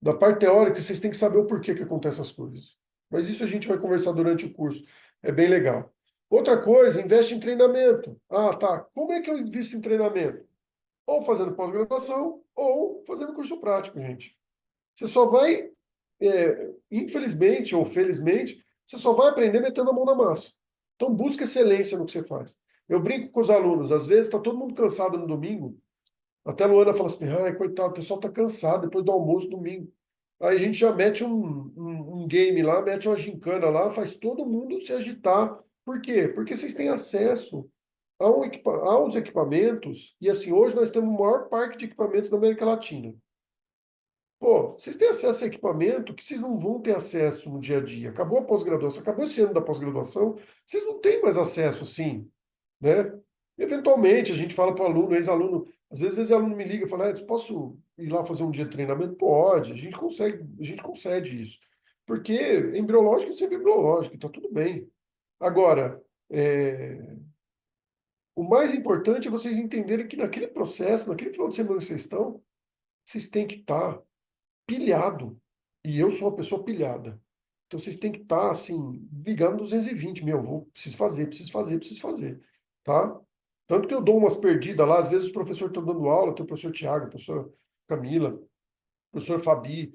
Speaker 1: Da parte teórica, vocês têm que saber o porquê que acontecem as coisas. Mas isso a gente vai conversar durante o curso. É bem legal. Outra coisa, investe em treinamento. Ah, tá. Como é que eu invisto em treinamento? Ou fazendo pós-graduação, ou fazendo curso prático, gente. Você só vai, infelizmente ou felizmente, você só vai aprender metendo a mão na massa. Então, busca excelência no que você faz. Eu brinco com os alunos, às vezes está todo mundo cansado no domingo, até a Luana fala assim, ai, coitado, o pessoal tá cansado depois do almoço, domingo. Aí a gente já mete um game lá, mete uma gincana lá, faz todo mundo se agitar. Por quê? Porque vocês têm acesso aos equipamentos, e assim, hoje nós temos o maior parque de equipamentos da América Latina. Pô, vocês têm acesso a equipamento que vocês não vão ter acesso no dia a dia. Acabou a pós-graduação, acabou esse ano da pós-graduação, vocês não têm mais acesso assim, né? Eventualmente, a gente fala para o aluno, ex-aluno, às vezes ex-aluno me liga e fala, Edson, posso ir lá fazer um dia de treinamento? Pode, a gente concede isso. Porque embriológico é sempre embriológico, está tudo bem. Agora, o mais importante é vocês entenderem que naquele processo, naquele final de semana que vocês estão, vocês têm que estar pilhado. E eu sou uma pessoa pilhada. Então vocês têm que estar, assim, ligando 220. Meu, preciso fazer, preciso fazer, preciso fazer. Tá? Tanto que eu dou umas perdidas lá, às vezes os professores estão dando aula, tem o professor Tiago, a professora Camila, o professor Fabi,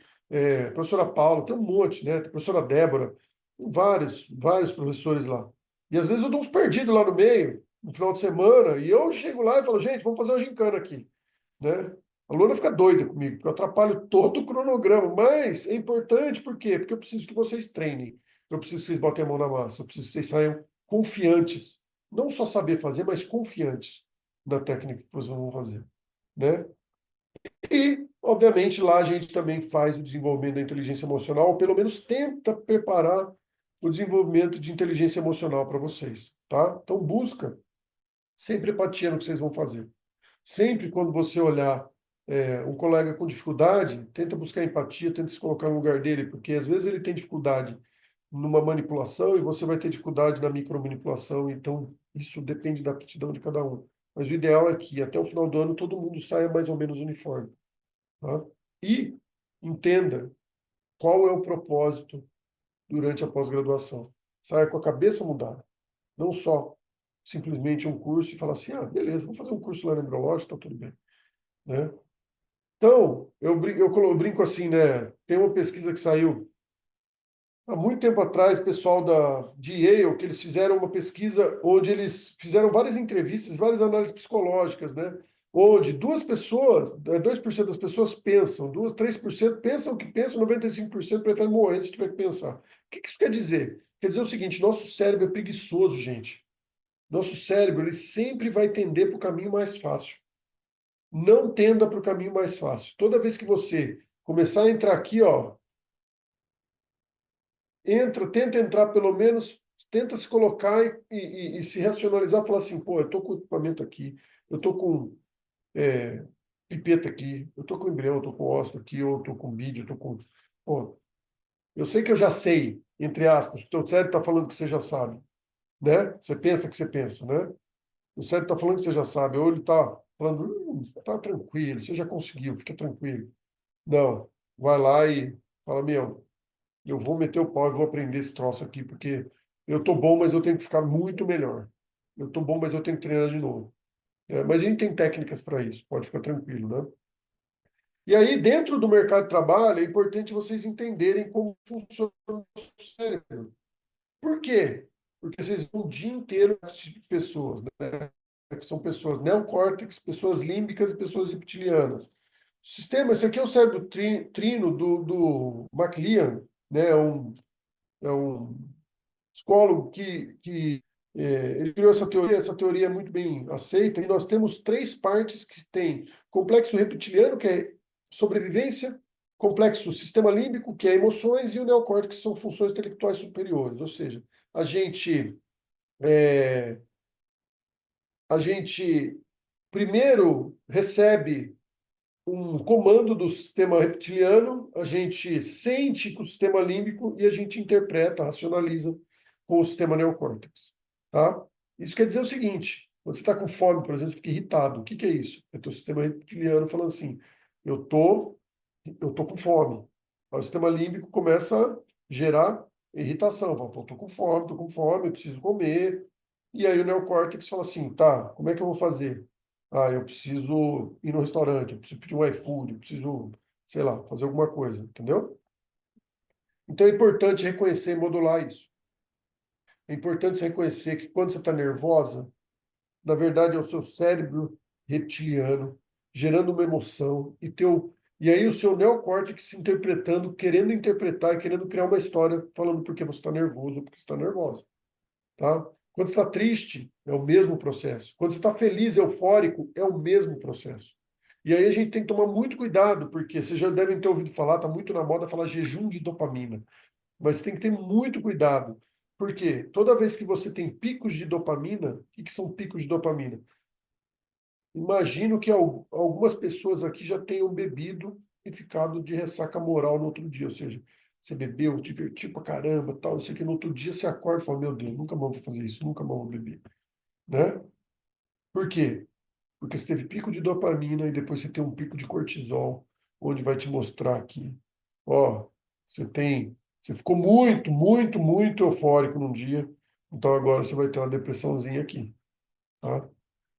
Speaker 1: a professora Paula, tem um monte, né? Tem a professora Débora, tem vários professores lá. E às vezes eu dou uns perdidos lá no meio, no final de semana, e eu chego lá e falo, gente, vamos fazer uma gincana aqui, né? A Luna fica doida comigo, porque eu atrapalho todo o cronograma, mas é importante, por quê? Porque eu preciso que vocês treinem, eu preciso que vocês botem a mão na massa, eu preciso que vocês saiam confiantes, não só saber fazer, mas confiantes na técnica que vocês vão fazer, né? E, obviamente, lá a gente também faz o desenvolvimento da inteligência emocional, ou pelo menos tenta preparar o desenvolvimento de inteligência emocional para vocês, tá? Então, busca sempre empatia no que vocês vão fazer. Sempre quando você olhar um colega com dificuldade, tenta buscar empatia, tenta se colocar no lugar dele, porque às vezes ele tem dificuldade numa manipulação e você vai ter dificuldade na micromanipulação, então isso depende da aptidão de cada um. Mas o ideal é que até o final do ano todo mundo saia mais ou menos uniforme, tá? E entenda qual é o propósito durante a pós-graduação. Saia com a cabeça mudada, não só simplesmente um curso e falar assim, ah, beleza, vou fazer um curso lá na Embriológica, tá tudo bem, né? Então, eu brinco assim, né? Tem uma pesquisa que saiu há muito tempo atrás, pessoal de Yale, que eles fizeram uma pesquisa onde eles fizeram várias entrevistas, várias análises psicológicas, né? Onde 2% das pessoas pensam, 3% pensam o que pensam, 95% preferem morrer se tiver que pensar. O que isso quer dizer? Quer dizer o seguinte, nosso cérebro é preguiçoso, gente. Nosso cérebro, ele sempre vai tender para o caminho mais fácil. Não tenda para o caminho mais fácil. Toda vez que você começar a entrar aqui, ó, tenta entrar pelo menos, tenta se colocar e se racionalizar, falar assim, pô, eu tô com equipamento aqui, eu tô com pipeta aqui, eu tô com embrião, eu tô com ósseo aqui, eu tô com bid, eu tô com... Pô, eu sei que eu já sei, entre aspas, o teu cérebro está falando que você já sabe, né? Você pensa que você pensa, né? O cérebro está falando que você já sabe, ou ele está falando, tá tranquilo, você já conseguiu, fica tranquilo. Não, vai lá e fala, meu, eu vou meter o pau e vou aprender esse troço aqui, porque eu tô bom, mas eu tenho que ficar muito melhor. Eu tô bom, mas eu tenho que treinar de novo. Mas a gente tem técnicas para isso, pode ficar tranquilo, né? E aí, dentro do mercado de trabalho, é importante vocês entenderem como funciona o cérebro. Por quê? Porque vocês vão o dia inteiro com esse tipo de pessoas, né? Que são pessoas neocórtex, pessoas límbicas e pessoas reptilianas. O sistema, esse aqui é o cérebro trino do MacLean, né? É um psicólogo que ele criou essa teoria é muito bem aceita, e nós temos três partes que tem complexo reptiliano, que é sobrevivência, complexo sistema límbico, que é emoções, e o neocórtex, que são funções intelectuais superiores, ou seja, a gente, é, a gente primeiro recebe um comando do sistema reptiliano, a gente sente com o sistema límbico e a gente interpreta, racionaliza com o sistema neocórtex, tá? Isso quer dizer o seguinte, quando você está com fome, por exemplo, você fica irritado. O que que é isso? É o teu sistema reptiliano falando assim, eu tô, eu tô com fome. Aí o sistema límbico começa a gerar irritação. Fala, pô, tô com fome, eu preciso comer. E aí o neocórtex fala assim, tá, como é que eu vou fazer? Ah, eu preciso ir no restaurante, eu preciso pedir um iFood, eu preciso, sei lá, fazer alguma coisa, entendeu? Então é importante reconhecer e modular isso. É importante você reconhecer que quando você está nervosa, na verdade é o seu cérebro reptiliano gerando uma emoção e aí o seu neocórtex se interpretando, querendo interpretar e querendo criar uma história falando porque você está nervoso ou porque você está nervosa, tá? Quando você está triste, é o mesmo processo. Quando você está feliz, eufórico, é o mesmo processo. E aí a gente tem que tomar muito cuidado, porque vocês já devem ter ouvido falar, está muito na moda falar jejum de dopamina. Mas tem que ter muito cuidado, porque toda vez que você tem picos de dopamina, o que são picos de dopamina? Imagino que algumas pessoas aqui já tenham bebido e ficado de ressaca moral no outro dia, ou seja, você bebeu, divertiu pra caramba, tal, não sei o que, no outro dia você acorda e fala, meu Deus, nunca mais vou fazer isso, nunca mais vou beber, né? Por quê? Porque você teve pico de dopamina e depois você tem um pico de cortisol, onde vai te mostrar que, ó, você ficou muito, muito, muito eufórico num dia, então agora você vai ter uma depressãozinha aqui, tá?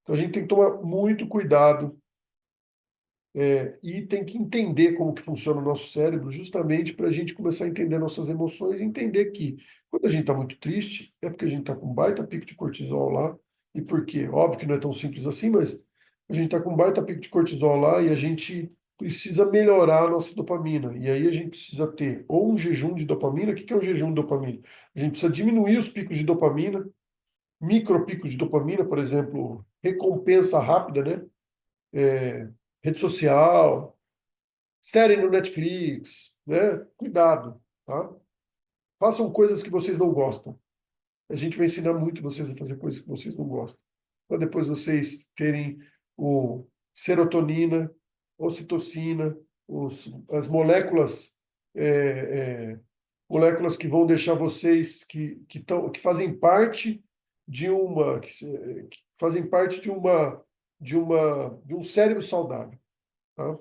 Speaker 1: Então a gente tem que tomar muito cuidado e tem que entender como que funciona o nosso cérebro, justamente para a gente começar a entender nossas emoções e entender que quando a gente está muito triste, é porque a gente está com um baita pico de cortisol lá, e por quê? Óbvio que não é tão simples assim, mas a gente está com um baita pico de cortisol lá e a gente precisa melhorar a nossa dopamina. E aí a gente precisa ter ou um jejum de dopamina. O que que é um jejum de dopamina? A gente precisa diminuir os picos de dopamina, micropicos de dopamina, por exemplo, recompensa rápida, né? Rede social, série no Netflix, né? Cuidado, tá? Façam coisas que vocês não gostam. A gente vai ensinar muito vocês a fazer coisas que vocês não gostam. Para depois vocês terem o serotonina, ocitocina, as moléculas, é, é, moléculas que vão deixar vocês que fazem parte de uma que fazem parte de um cérebro saudável, tá?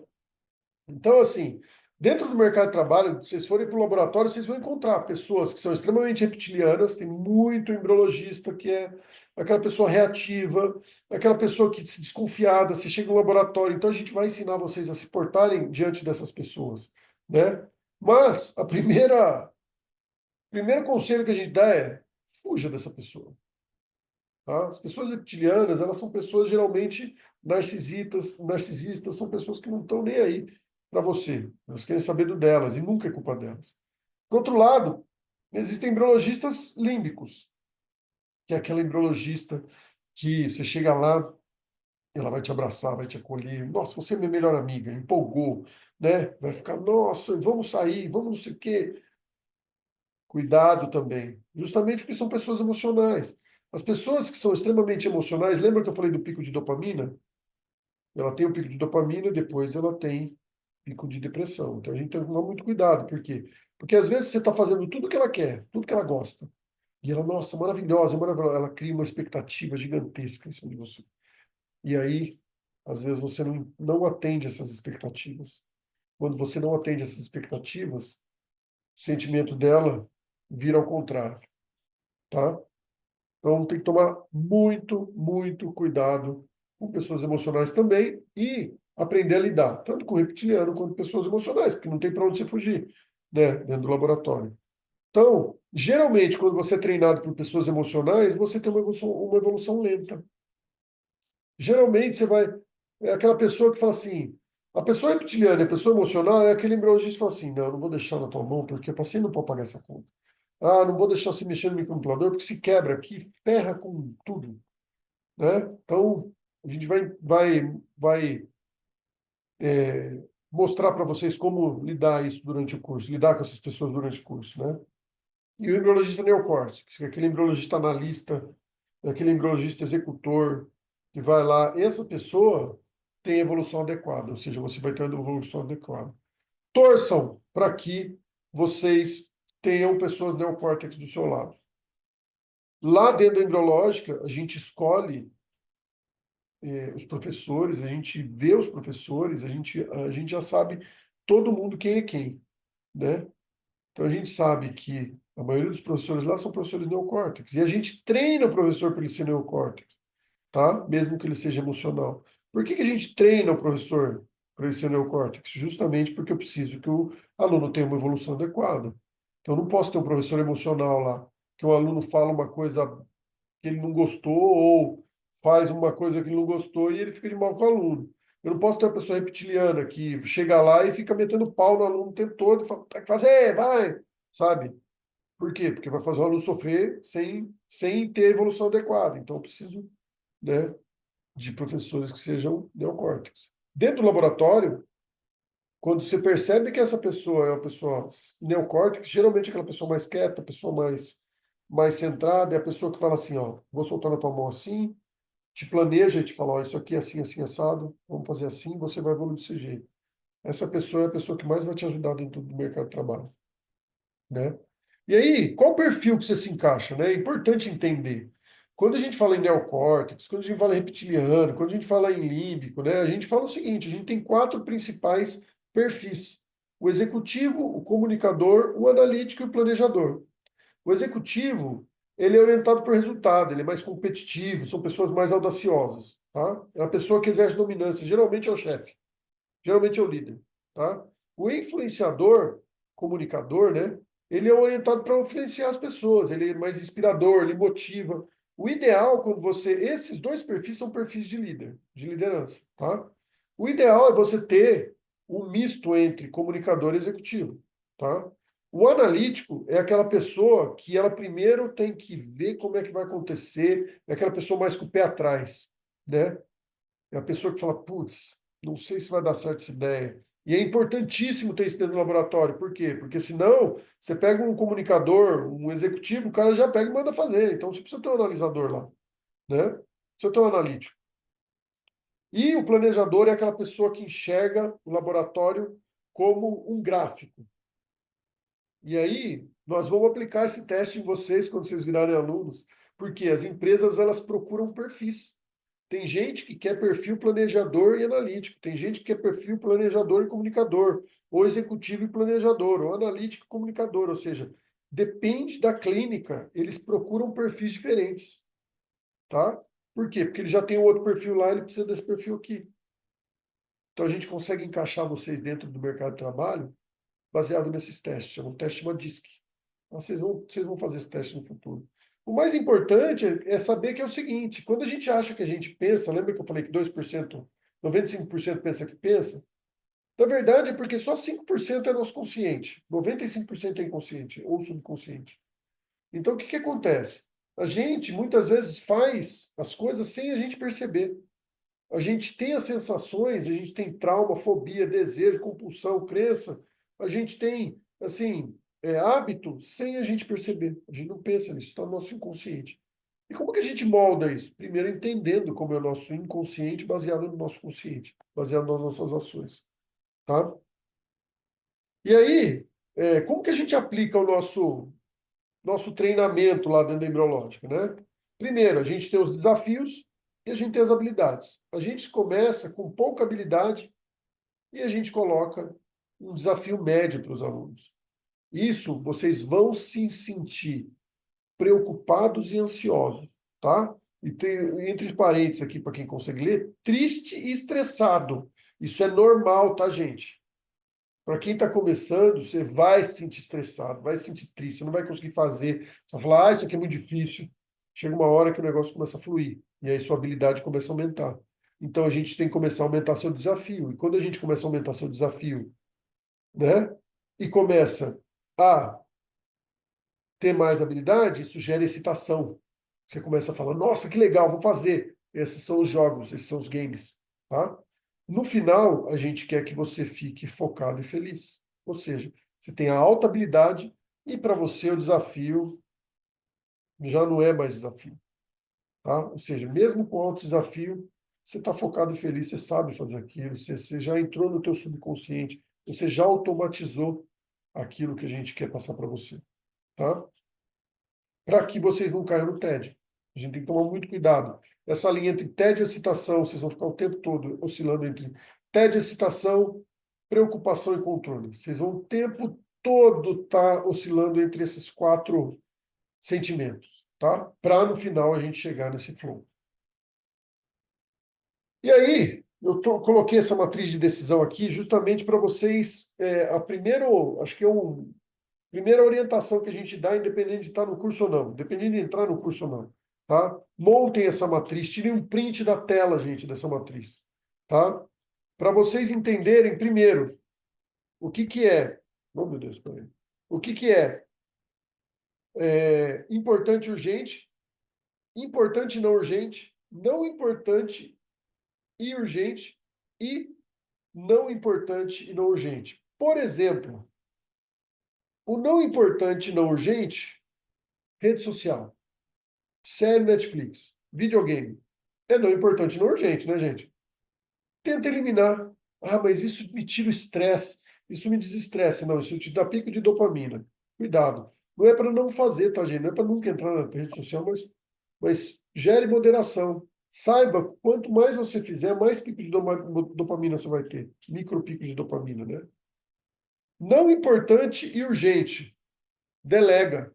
Speaker 1: Então, assim, dentro do mercado de trabalho, se vocês forem para o laboratório, vocês vão encontrar pessoas que são extremamente reptilianas, tem muito embriologista que é aquela pessoa reativa, aquela pessoa que se desconfiada, você chega no laboratório, então a gente vai ensinar vocês a se portarem diante dessas pessoas, né? Mas primeiro conselho que a gente dá é fuja dessa pessoa, tá? As pessoas reptilianas, elas são pessoas geralmente narcisistas, são pessoas que não estão nem aí para você. Elas querem saber do delas e nunca é culpa delas. Por outro lado, existem embriologistas límbicos, que é aquela embriologista que você chega lá, ela vai te abraçar, vai te acolher. Nossa, você é minha melhor amiga, empolgou, né? Vai ficar, nossa, vamos sair, vamos não sei o quê. Cuidado também, justamente porque são pessoas emocionais. As pessoas que são extremamente emocionais, lembra que eu falei do pico de dopamina? Ela tem o pico de dopamina, depois ela tem pico de depressão. Então a gente tem que tomar muito cuidado. Por quê? Porque às vezes você está fazendo tudo que ela quer, tudo que ela gosta. E ela, nossa, maravilhosa, maravilhosa. Ela cria uma expectativa gigantesca em cima de você. E aí, às vezes, você não atende essas expectativas. Quando você não atende essas expectativas, o sentimento dela vira ao contrário, tá? Então tem que tomar muito, muito cuidado com pessoas emocionais também e aprender a lidar, tanto com reptiliano quanto com pessoas emocionais, porque não tem para onde você fugir, né, dentro do laboratório. Então, geralmente, quando você é treinado por pessoas emocionais, você tem uma evolução lenta. Geralmente, você vai... É aquela pessoa que fala assim... A pessoa reptiliana, a pessoa emocional, é aquele embriologista que fala assim, não, não vou deixar na tua mão, porque o paciente não pode pagar essa conta. Ah, não vou deixar você mexer no microcontrolador, porque se quebra aqui, ferra com tudo, né? Então, a gente vai mostrar para vocês como lidar isso durante o curso, lidar com essas pessoas durante o curso, né? E o embriologista neocórtex, que é aquele embriologista analista, é aquele embriologista executor, que vai lá, essa pessoa tem evolução adequada, ou seja, você vai ter uma evolução adequada. Torçam para que vocês tenham pessoas neocórtex do seu lado. Lá dentro da embriológica, a gente escolhe os professores, a gente vê os professores, a gente já sabe todo mundo quem é quem, né? Então a gente sabe que a maioria dos professores lá são professores neocórtex, e a gente treina o professor para ele ser neocórtex, tá? Mesmo que ele seja emocional. Por que que a gente treina o professor para ele ser neocórtex? Justamente porque eu preciso que o aluno tenha uma evolução adequada. Então eu não posso ter um professor emocional lá, que o aluno fala uma coisa que ele não gostou ou faz uma coisa que ele não gostou e ele fica de mal com o aluno. Eu não posso ter uma pessoa reptiliana que chega lá e fica metendo pau no aluno o tempo todo e fala, tem que fazer, vai, sabe? Por quê? Porque vai fazer o aluno sofrer sem ter evolução adequada. Então, eu preciso, né, de professores que sejam neocórtex. Dentro do laboratório, quando você percebe que essa pessoa é uma pessoa neocórtex, geralmente é aquela pessoa mais quieta, a pessoa mais centrada, é a pessoa que fala assim, ó, vou soltar na tua mão assim, te planeja e te fala, ó, isso aqui é assim, assim, assado, vamos fazer assim, você vai evoluir desse jeito. Essa pessoa é a pessoa que mais vai te ajudar dentro do mercado de trabalho, né? E aí, qual o perfil que você se encaixa, né? É importante entender. Quando a gente fala em neocórtex, quando a gente fala em reptiliano, quando a gente fala em límbico, né? A gente fala o seguinte, a gente tem 4 principais perfis. O executivo, o comunicador, o analítico e o planejador. O executivo, ele é orientado por resultado, ele é mais competitivo, são pessoas mais audaciosas, tá? É uma pessoa que exerce dominância, geralmente é o chefe, geralmente é o líder, tá? O influenciador, comunicador, né? Ele é orientado para influenciar as pessoas, ele é mais inspirador, ele motiva. O ideal, quando você... Esses 2 perfis são perfis de líder, de liderança, tá? O ideal é você ter um misto entre comunicador e executivo, tá? O analítico é aquela pessoa que ela primeiro tem que ver como é que vai acontecer, é aquela pessoa mais com o pé atrás, né? É a pessoa que fala, putz, não sei se vai dar certo essa ideia. E é importantíssimo ter isso dentro do laboratório. Por quê? Porque senão, você pega um comunicador, um executivo, o cara já pega e manda fazer. Então, você precisa ter um analisador lá, né? Precisa ter um analítico. E o planejador é aquela pessoa que enxerga o laboratório como um gráfico. E aí, nós vamos aplicar esse teste em vocês quando vocês virarem alunos, porque as empresas, elas procuram perfis. Tem gente que quer perfil planejador e analítico, tem gente que quer perfil planejador e comunicador, ou executivo e planejador, ou analítico e comunicador, ou seja, depende da clínica, eles procuram perfis diferentes, tá? Por quê? Porque ele já tem um outro perfil lá, ele precisa desse perfil aqui. Então a gente consegue encaixar vocês dentro do mercado de trabalho baseado nesses testes, chama um teste chama DISC. Então, vocês vão fazer esse teste no futuro. O mais importante é saber que é o seguinte, quando a gente acha que a gente pensa, lembra que eu falei que 2%, 95% pensa que pensa? Na verdade, é porque só 5% é nosso consciente, 95% é inconsciente ou subconsciente. Então, o que que acontece? A gente, muitas vezes, faz as coisas sem a gente perceber. A gente tem as sensações, a gente tem trauma, fobia, desejo, compulsão, crença, a gente tem, assim, hábito sem a gente perceber. A gente não pensa nisso, está no nosso inconsciente. E como que a gente molda isso? Primeiro, entendendo como é o nosso inconsciente, baseado no nosso consciente, baseado nas nossas ações, tá? E aí, como que a gente aplica o nosso treinamento lá dentro da embriológica, né? Primeiro, a gente tem os desafios e a gente tem as habilidades. A gente começa com pouca habilidade e a gente coloca um desafio médio para os alunos. Isso, vocês vão se sentir preocupados e ansiosos, tá? E tem, entre parênteses aqui, para quem consegue ler, triste e estressado. Isso é normal, tá, gente? Para quem está começando, você vai se sentir estressado, vai se sentir triste, você não vai conseguir fazer. Você vai falar, isso aqui é muito difícil. Chega uma hora que o negócio começa a fluir. E aí sua habilidade começa a aumentar. Então a gente tem que começar a aumentar seu desafio. E quando a gente começa a aumentar seu desafio, né? E começa a ter mais habilidade, isso gera excitação. Você começa a falar, nossa, que legal, vou fazer. Esses são os jogos, esses são os games, tá? No final, a gente quer que você fique focado e feliz. Ou seja, você tem a alta habilidade e para você o desafio já não é mais desafio, tá? Ou seja, mesmo com alto desafio, você está focado e feliz, você sabe fazer aquilo, você já entrou no teu subconsciente, você já automatizou aquilo que a gente quer passar para você, tá? Para que vocês não caiam no tédio. A gente tem que tomar muito cuidado. Essa linha entre tédio e excitação, vocês vão ficar o tempo todo oscilando entre tédio, excitação, preocupação e controle. Vocês vão o tempo todo estar oscilando entre esses 4 sentimentos, tá? Para no final a gente chegar nesse flow. E aí, coloquei essa matriz de decisão aqui justamente para vocês. A primeiro, acho que é primeira orientação que a gente dá, independente de estar no curso ou não, independente de entrar no curso ou não, tá? Montem essa matriz, tirem um print da tela, gente, dessa matriz, tá? Para vocês entenderem, primeiro, o que que é, oh meu Deus, peraí, o que que é importante e urgente, importante e não urgente, não importante e urgente e não importante e não urgente. Por exemplo, o não importante e não urgente, rede social. Série Netflix, videogame. É não importante, não urgente, né, gente? Tenta eliminar. Ah, mas isso me tira o estresse, isso me desestressa. Não, isso te dá pico de dopamina. Cuidado. Não é para não fazer, tá, gente? Não é para nunca entrar na rede social, mas gere moderação. Saiba, quanto mais você fizer, mais pico de dopamina você vai ter. Micro pico de dopamina, né? Não importante e urgente. Delega.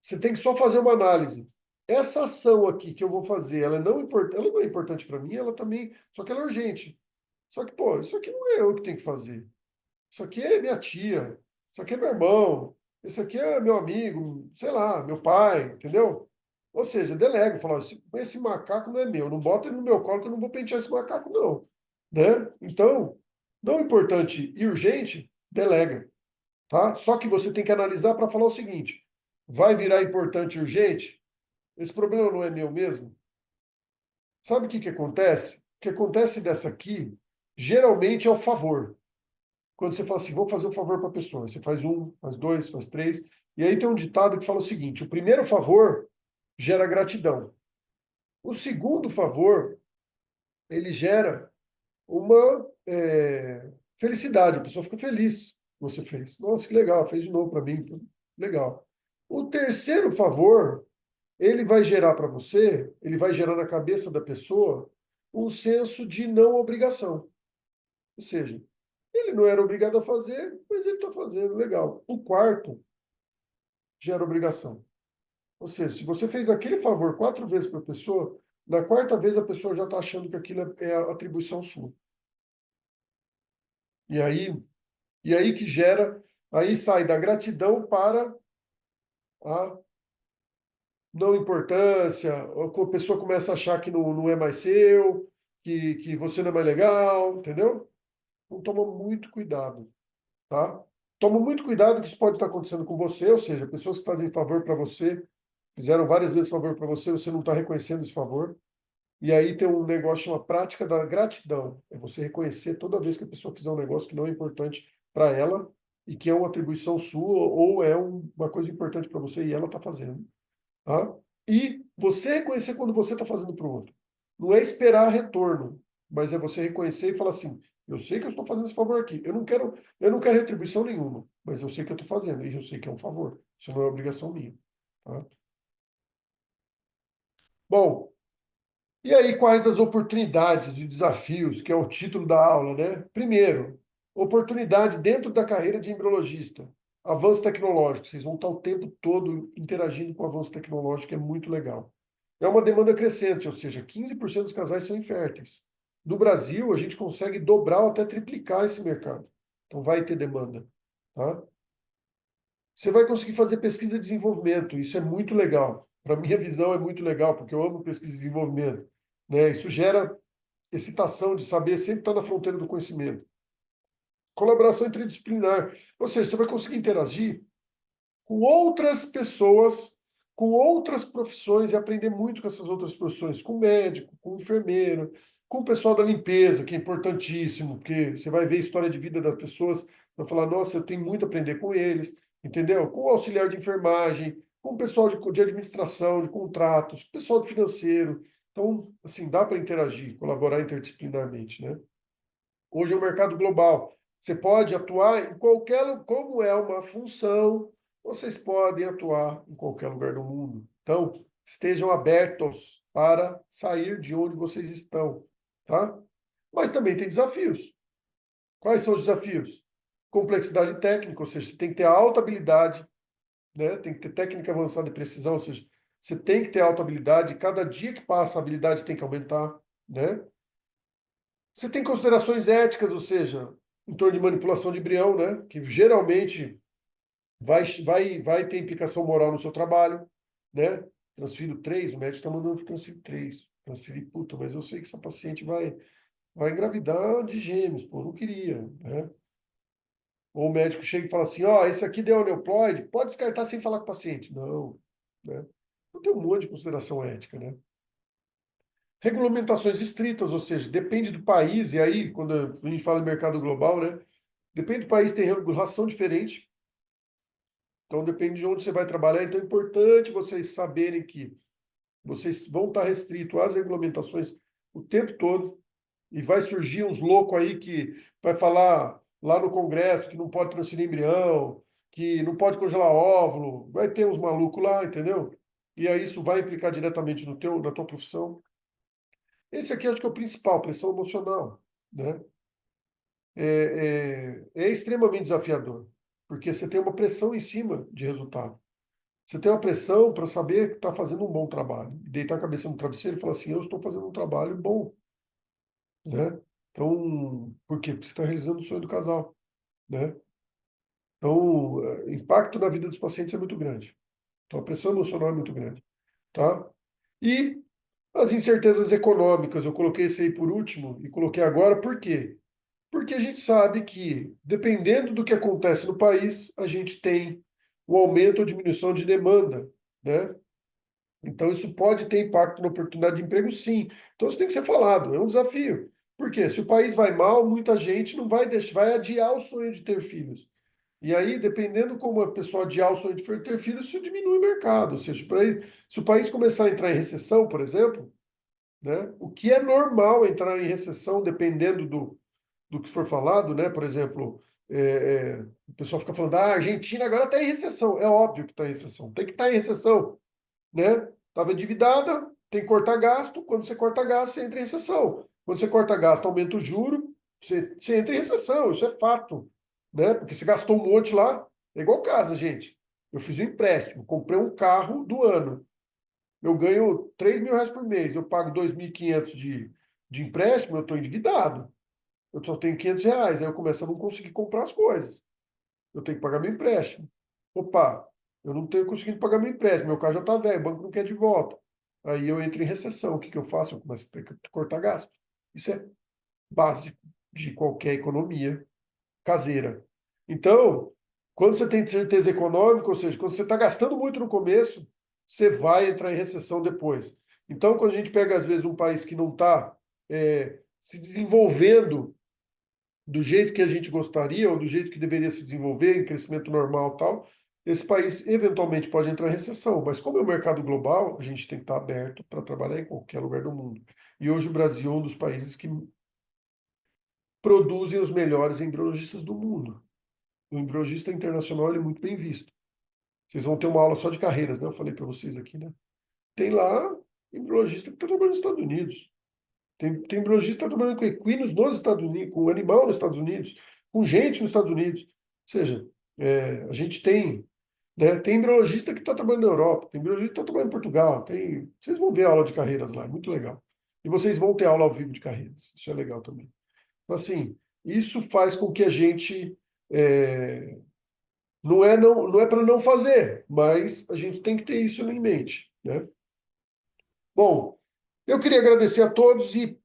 Speaker 1: Você tem que só fazer uma análise. Essa ação aqui que eu vou fazer, ela não é importante para mim, ela também, só que ela é urgente. Só que, pô, isso aqui não é eu que tenho que fazer. Isso aqui é minha tia, isso aqui é meu irmão, isso aqui é meu amigo, sei lá, meu pai, entendeu? Ou seja, delego, falo, esse macaco não é meu, não bota ele no meu colo que eu não vou pentear esse macaco, não. Né? Então, não importante e urgente, delega. Tá? Só que você tem que analisar para falar o seguinte: vai virar importante e urgente? Esse problema não é meu mesmo? Sabe o que que acontece? O que acontece dessa aqui, geralmente é o favor. Quando você fala assim, vou fazer um favor para a pessoa, você faz um, faz dois, faz três, e aí tem um ditado que fala o seguinte: o primeiro favor gera gratidão. O segundo favor, ele gera uma felicidade, a pessoa fica feliz que você fez. Nossa, que legal, fez de novo para mim. Legal. O terceiro favor, ele vai gerar para você, ele vai gerar na cabeça da pessoa um senso de não obrigação. Ou seja, ele não era obrigado a fazer, mas ele está fazendo, legal. O quarto gera obrigação. Ou seja, se você fez aquele favor 4 vezes para a pessoa, na quarta vez a pessoa já está achando que aquilo é atribuição sua. E aí, que gera, aí sai da gratidão para a não importância, a pessoa começa a achar que não é mais seu, que você não é mais legal, entendeu? Então toma muito cuidado, tá? Toma muito cuidado que isso pode estar acontecendo com você, ou seja, pessoas que fazem favor para você, fizeram várias vezes favor para você, você não está reconhecendo esse favor. E aí tem um negócio, uma prática da gratidão. É você reconhecer toda vez que a pessoa fizer um negócio que não é importante para ela e que é uma atribuição sua ou é uma coisa importante para você e ela está fazendo. Tá? E você reconhecer quando você está fazendo para o outro. Não é esperar retorno, mas é você reconhecer e falar assim: eu sei que eu estou fazendo esse favor aqui. Eu não quero retribuição nenhuma, mas eu sei que eu estou fazendo e eu sei que é um favor. Isso não é obrigação minha. Tá? Bom, e aí, quais as oportunidades e desafios, que é o título da aula, né? Primeiro, oportunidade dentro da carreira de embriologista. Avanço tecnológico. Vocês vão estar o tempo todo interagindo com o avanço tecnológico, é muito legal. É uma demanda crescente, ou seja, 15% dos casais são inférteis. No Brasil, a gente consegue dobrar ou até triplicar esse mercado. Então vai ter demanda, tá? Você vai conseguir fazer pesquisa e desenvolvimento, isso é muito legal. Para minha visão é muito legal, porque eu amo pesquisa e desenvolvimento, né? Isso gera excitação de saber sempre estar na fronteira do conhecimento. Colaboração interdisciplinar, ou seja, você vai conseguir interagir com outras pessoas, com outras profissões e aprender muito com essas outras profissões, com médico, com enfermeiro, com o pessoal da limpeza, que é importantíssimo, porque você vai ver a história de vida das pessoas, vai falar, nossa, eu tenho muito a aprender com eles, entendeu? Com o auxiliar de enfermagem, com o pessoal de administração, de contratos, com o pessoal do financeiro. Então, assim, dá para interagir, colaborar interdisciplinarmente, né? Hoje é um mercado global. Você pode atuar em qualquer, como é uma função, vocês podem atuar em qualquer lugar do mundo. Então, estejam abertos para sair de onde vocês estão, tá? Mas também tem desafios. Quais são os desafios? Complexidade técnica, ou seja, você tem que ter alta habilidade, né? Tem que ter técnica avançada e precisão, ou seja, você tem que ter alta habilidade, cada dia que passa a habilidade tem que aumentar, né? Você tem considerações éticas, ou seja, em torno de manipulação de embrião, né? Que geralmente vai ter implicação moral no seu trabalho, né? Transfiro 3, o médico está mandando transferir 3. Transferir, puta, mas eu sei que essa paciente vai engravidar de gêmeos, pô, não queria, né? Ou o médico chega e fala assim, ó, esse aqui deu aneuploide, pode descartar sem falar com o paciente. Não, né? Então tem um monte de consideração ética, né? Regulamentações estritas, ou seja, depende do país, e aí, quando a gente fala de mercado global, né? Depende do país, tem regulação diferente, então depende de onde você vai trabalhar. Então é importante vocês saberem que vocês vão estar restritos às regulamentações o tempo todo, e vai surgir uns loucos aí que vai falar lá no Congresso que não pode transferir embrião, que não pode congelar óvulo, vai ter uns malucos lá, entendeu? E aí isso vai implicar diretamente na tua profissão. Esse aqui acho que é o principal, pressão emocional, né? É extremamente desafiador, porque você tem uma pressão em cima de resultado. Você tem uma pressão para saber que está fazendo um bom trabalho. E deitar a cabeça no travesseiro e falar assim, eu estou fazendo um trabalho bom, né? Então, por quê? Porque você está realizando o sonho do casal, né? Então, o impacto na vida dos pacientes é muito grande. Então, a pressão emocional é muito grande, tá? E as incertezas econômicas, eu coloquei esse aí por último e coloquei agora, por quê? Porque a gente sabe que, dependendo do que acontece no país, a gente tem um aumento ou diminuição de demanda, né? Então, isso pode ter impacto na oportunidade de emprego, sim. Então, isso tem que ser falado, é um desafio. Por quê? Se o país vai mal, muita gente não vai deixar, vai adiar o sonho de ter filhos. E aí, dependendo como a pessoa adiar o sonho de ter filhos, isso diminui o mercado. Ou seja, se o país começar a entrar em recessão, por exemplo, né? O que é normal entrar em recessão, dependendo do que for falado, né? Por exemplo, o pessoal fica falando, ah, a Argentina agora está em recessão. É óbvio que está em recessão, tem que estar em recessão, né? Estava endividada, tem que cortar gasto. Quando você corta gasto, você entra em recessão. Quando você corta gasto, aumenta o juro, você entra em recessão, isso é fato, né? Porque você gastou um monte lá, é igual casa, gente. Eu fiz um empréstimo, comprei um carro do ano. Eu ganho R$ 3.000 por mês, eu pago 2.500 de empréstimo, eu estou endividado. Eu só tenho R$ 500, aí eu começo a não conseguir comprar as coisas. Eu tenho que pagar meu empréstimo. Opa, eu não tenho conseguido pagar meu empréstimo, meu carro já está velho, o banco não quer de volta. Aí eu entro em recessão, o que que eu faço? Eu começo a ter que cortar gasto. Isso é básico de qualquer economia caseira. Então, quando você tem certeza econômica, ou seja, quando você está gastando muito no começo, você vai entrar em recessão depois. Então, quando a gente pega, às vezes, um país que não está se desenvolvendo do jeito que a gente gostaria, ou do jeito que deveria se desenvolver, em crescimento normal e tal, esse país eventualmente pode entrar em recessão. Mas como é um mercado global, a gente tem que estar aberto para trabalhar em qualquer lugar do mundo. E hoje o Brasil é um dos países que produzem os melhores embriologistas do mundo. O embriologista internacional ele é muito bem visto. Vocês vão ter uma aula só de carreiras, né? Eu falei para vocês aqui, né? Tem lá embriologista que está trabalhando nos Estados Unidos. Tem embriologista que está trabalhando com equinos nos Estados Unidos, com animal nos Estados Unidos, com gente nos Estados Unidos. Ou seja, a gente tem, né? Tem embriologista que está trabalhando na Europa, tem embriologista que está trabalhando em Portugal. Vocês vão ver a aula de carreiras lá, é muito legal. E vocês vão ter aula ao vivo de carreiras. Isso é legal também. Então, assim, isso faz com que a gente não é para não fazer, mas a gente tem que ter isso em mente, né? Bom, eu queria agradecer a todos e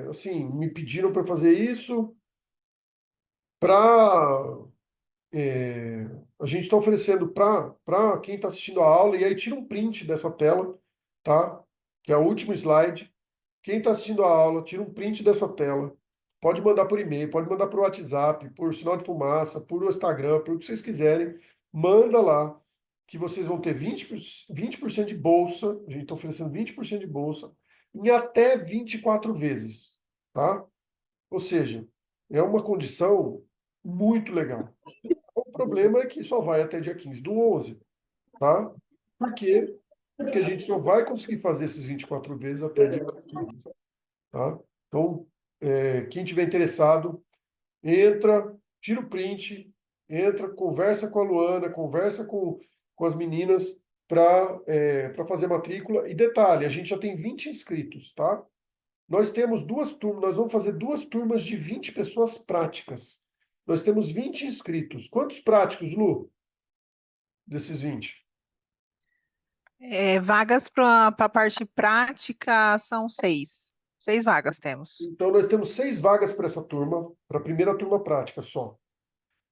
Speaker 1: assim, me pediram para fazer isso para a gente está oferecendo para quem está assistindo a aula, e aí tira um print dessa tela, tá? Que é o último slide. Quem está assistindo a aula, tira um print dessa tela. Pode mandar por e-mail, pode mandar por WhatsApp, por sinal de fumaça, por Instagram, por o que vocês quiserem. Manda lá, que vocês vão ter 20% de bolsa. A gente está oferecendo 20% de bolsa em até 24 vezes, tá? Ou seja, é uma condição muito legal. O problema é que só vai até dia 15/11, tá? Por quê? Porque a gente só vai conseguir fazer esses 24 vezes até dia 15, tá? Então, quem tiver interessado, entra, tira o print, entra, conversa com a Luana, conversa com as meninas para fazer matrícula. E detalhe, a gente já tem 20 inscritos, tá? Nós temos duas turmas, nós vamos fazer duas turmas de 20 pessoas práticas. Nós temos 20 inscritos. Quantos práticos, Lu, desses 20?
Speaker 2: Vagas para a parte prática são 6. 6 vagas temos.
Speaker 1: Então, nós temos 6 vagas para essa turma, para a primeira turma prática só.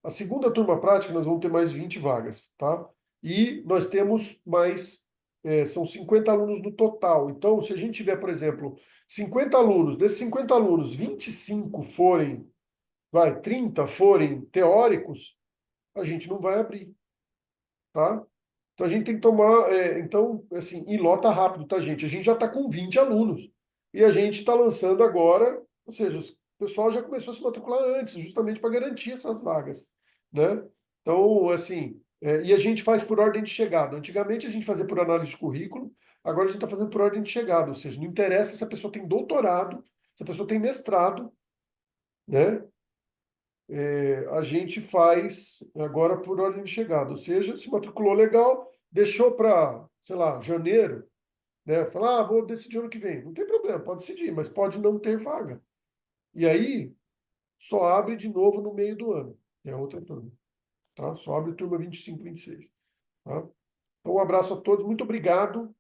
Speaker 1: A segunda turma prática, nós vamos ter mais 20 vagas, tá? E nós temos mais, são 50 alunos no total. Então, se a gente tiver, por exemplo, 50 alunos, desses 50 alunos, 25 forem, 30 forem teóricos, a gente não vai abrir, tá? Então, a gente tem que tomar, então, assim, e lota rápido, tá, gente? A gente já está com 20 alunos. E a gente está lançando agora, ou seja, o pessoal já começou a se matricular antes, justamente para garantir essas vagas, né? Então, assim, e a gente faz por ordem de chegada. Antigamente a gente fazia por análise de currículo, agora a gente está fazendo por ordem de chegada, ou seja, não interessa se a pessoa tem doutorado, se a pessoa tem mestrado, né? A gente faz agora por ordem de chegada, ou seja, se matriculou legal, deixou para, sei lá, janeiro, né? Falar, vou decidir ano que vem. Não tem problema, pode decidir, mas pode não ter vaga. E aí, só abre de novo no meio do ano. É outra turma, tá? Só abre turma 25, 26, tá? Então, um abraço a todos, muito obrigado.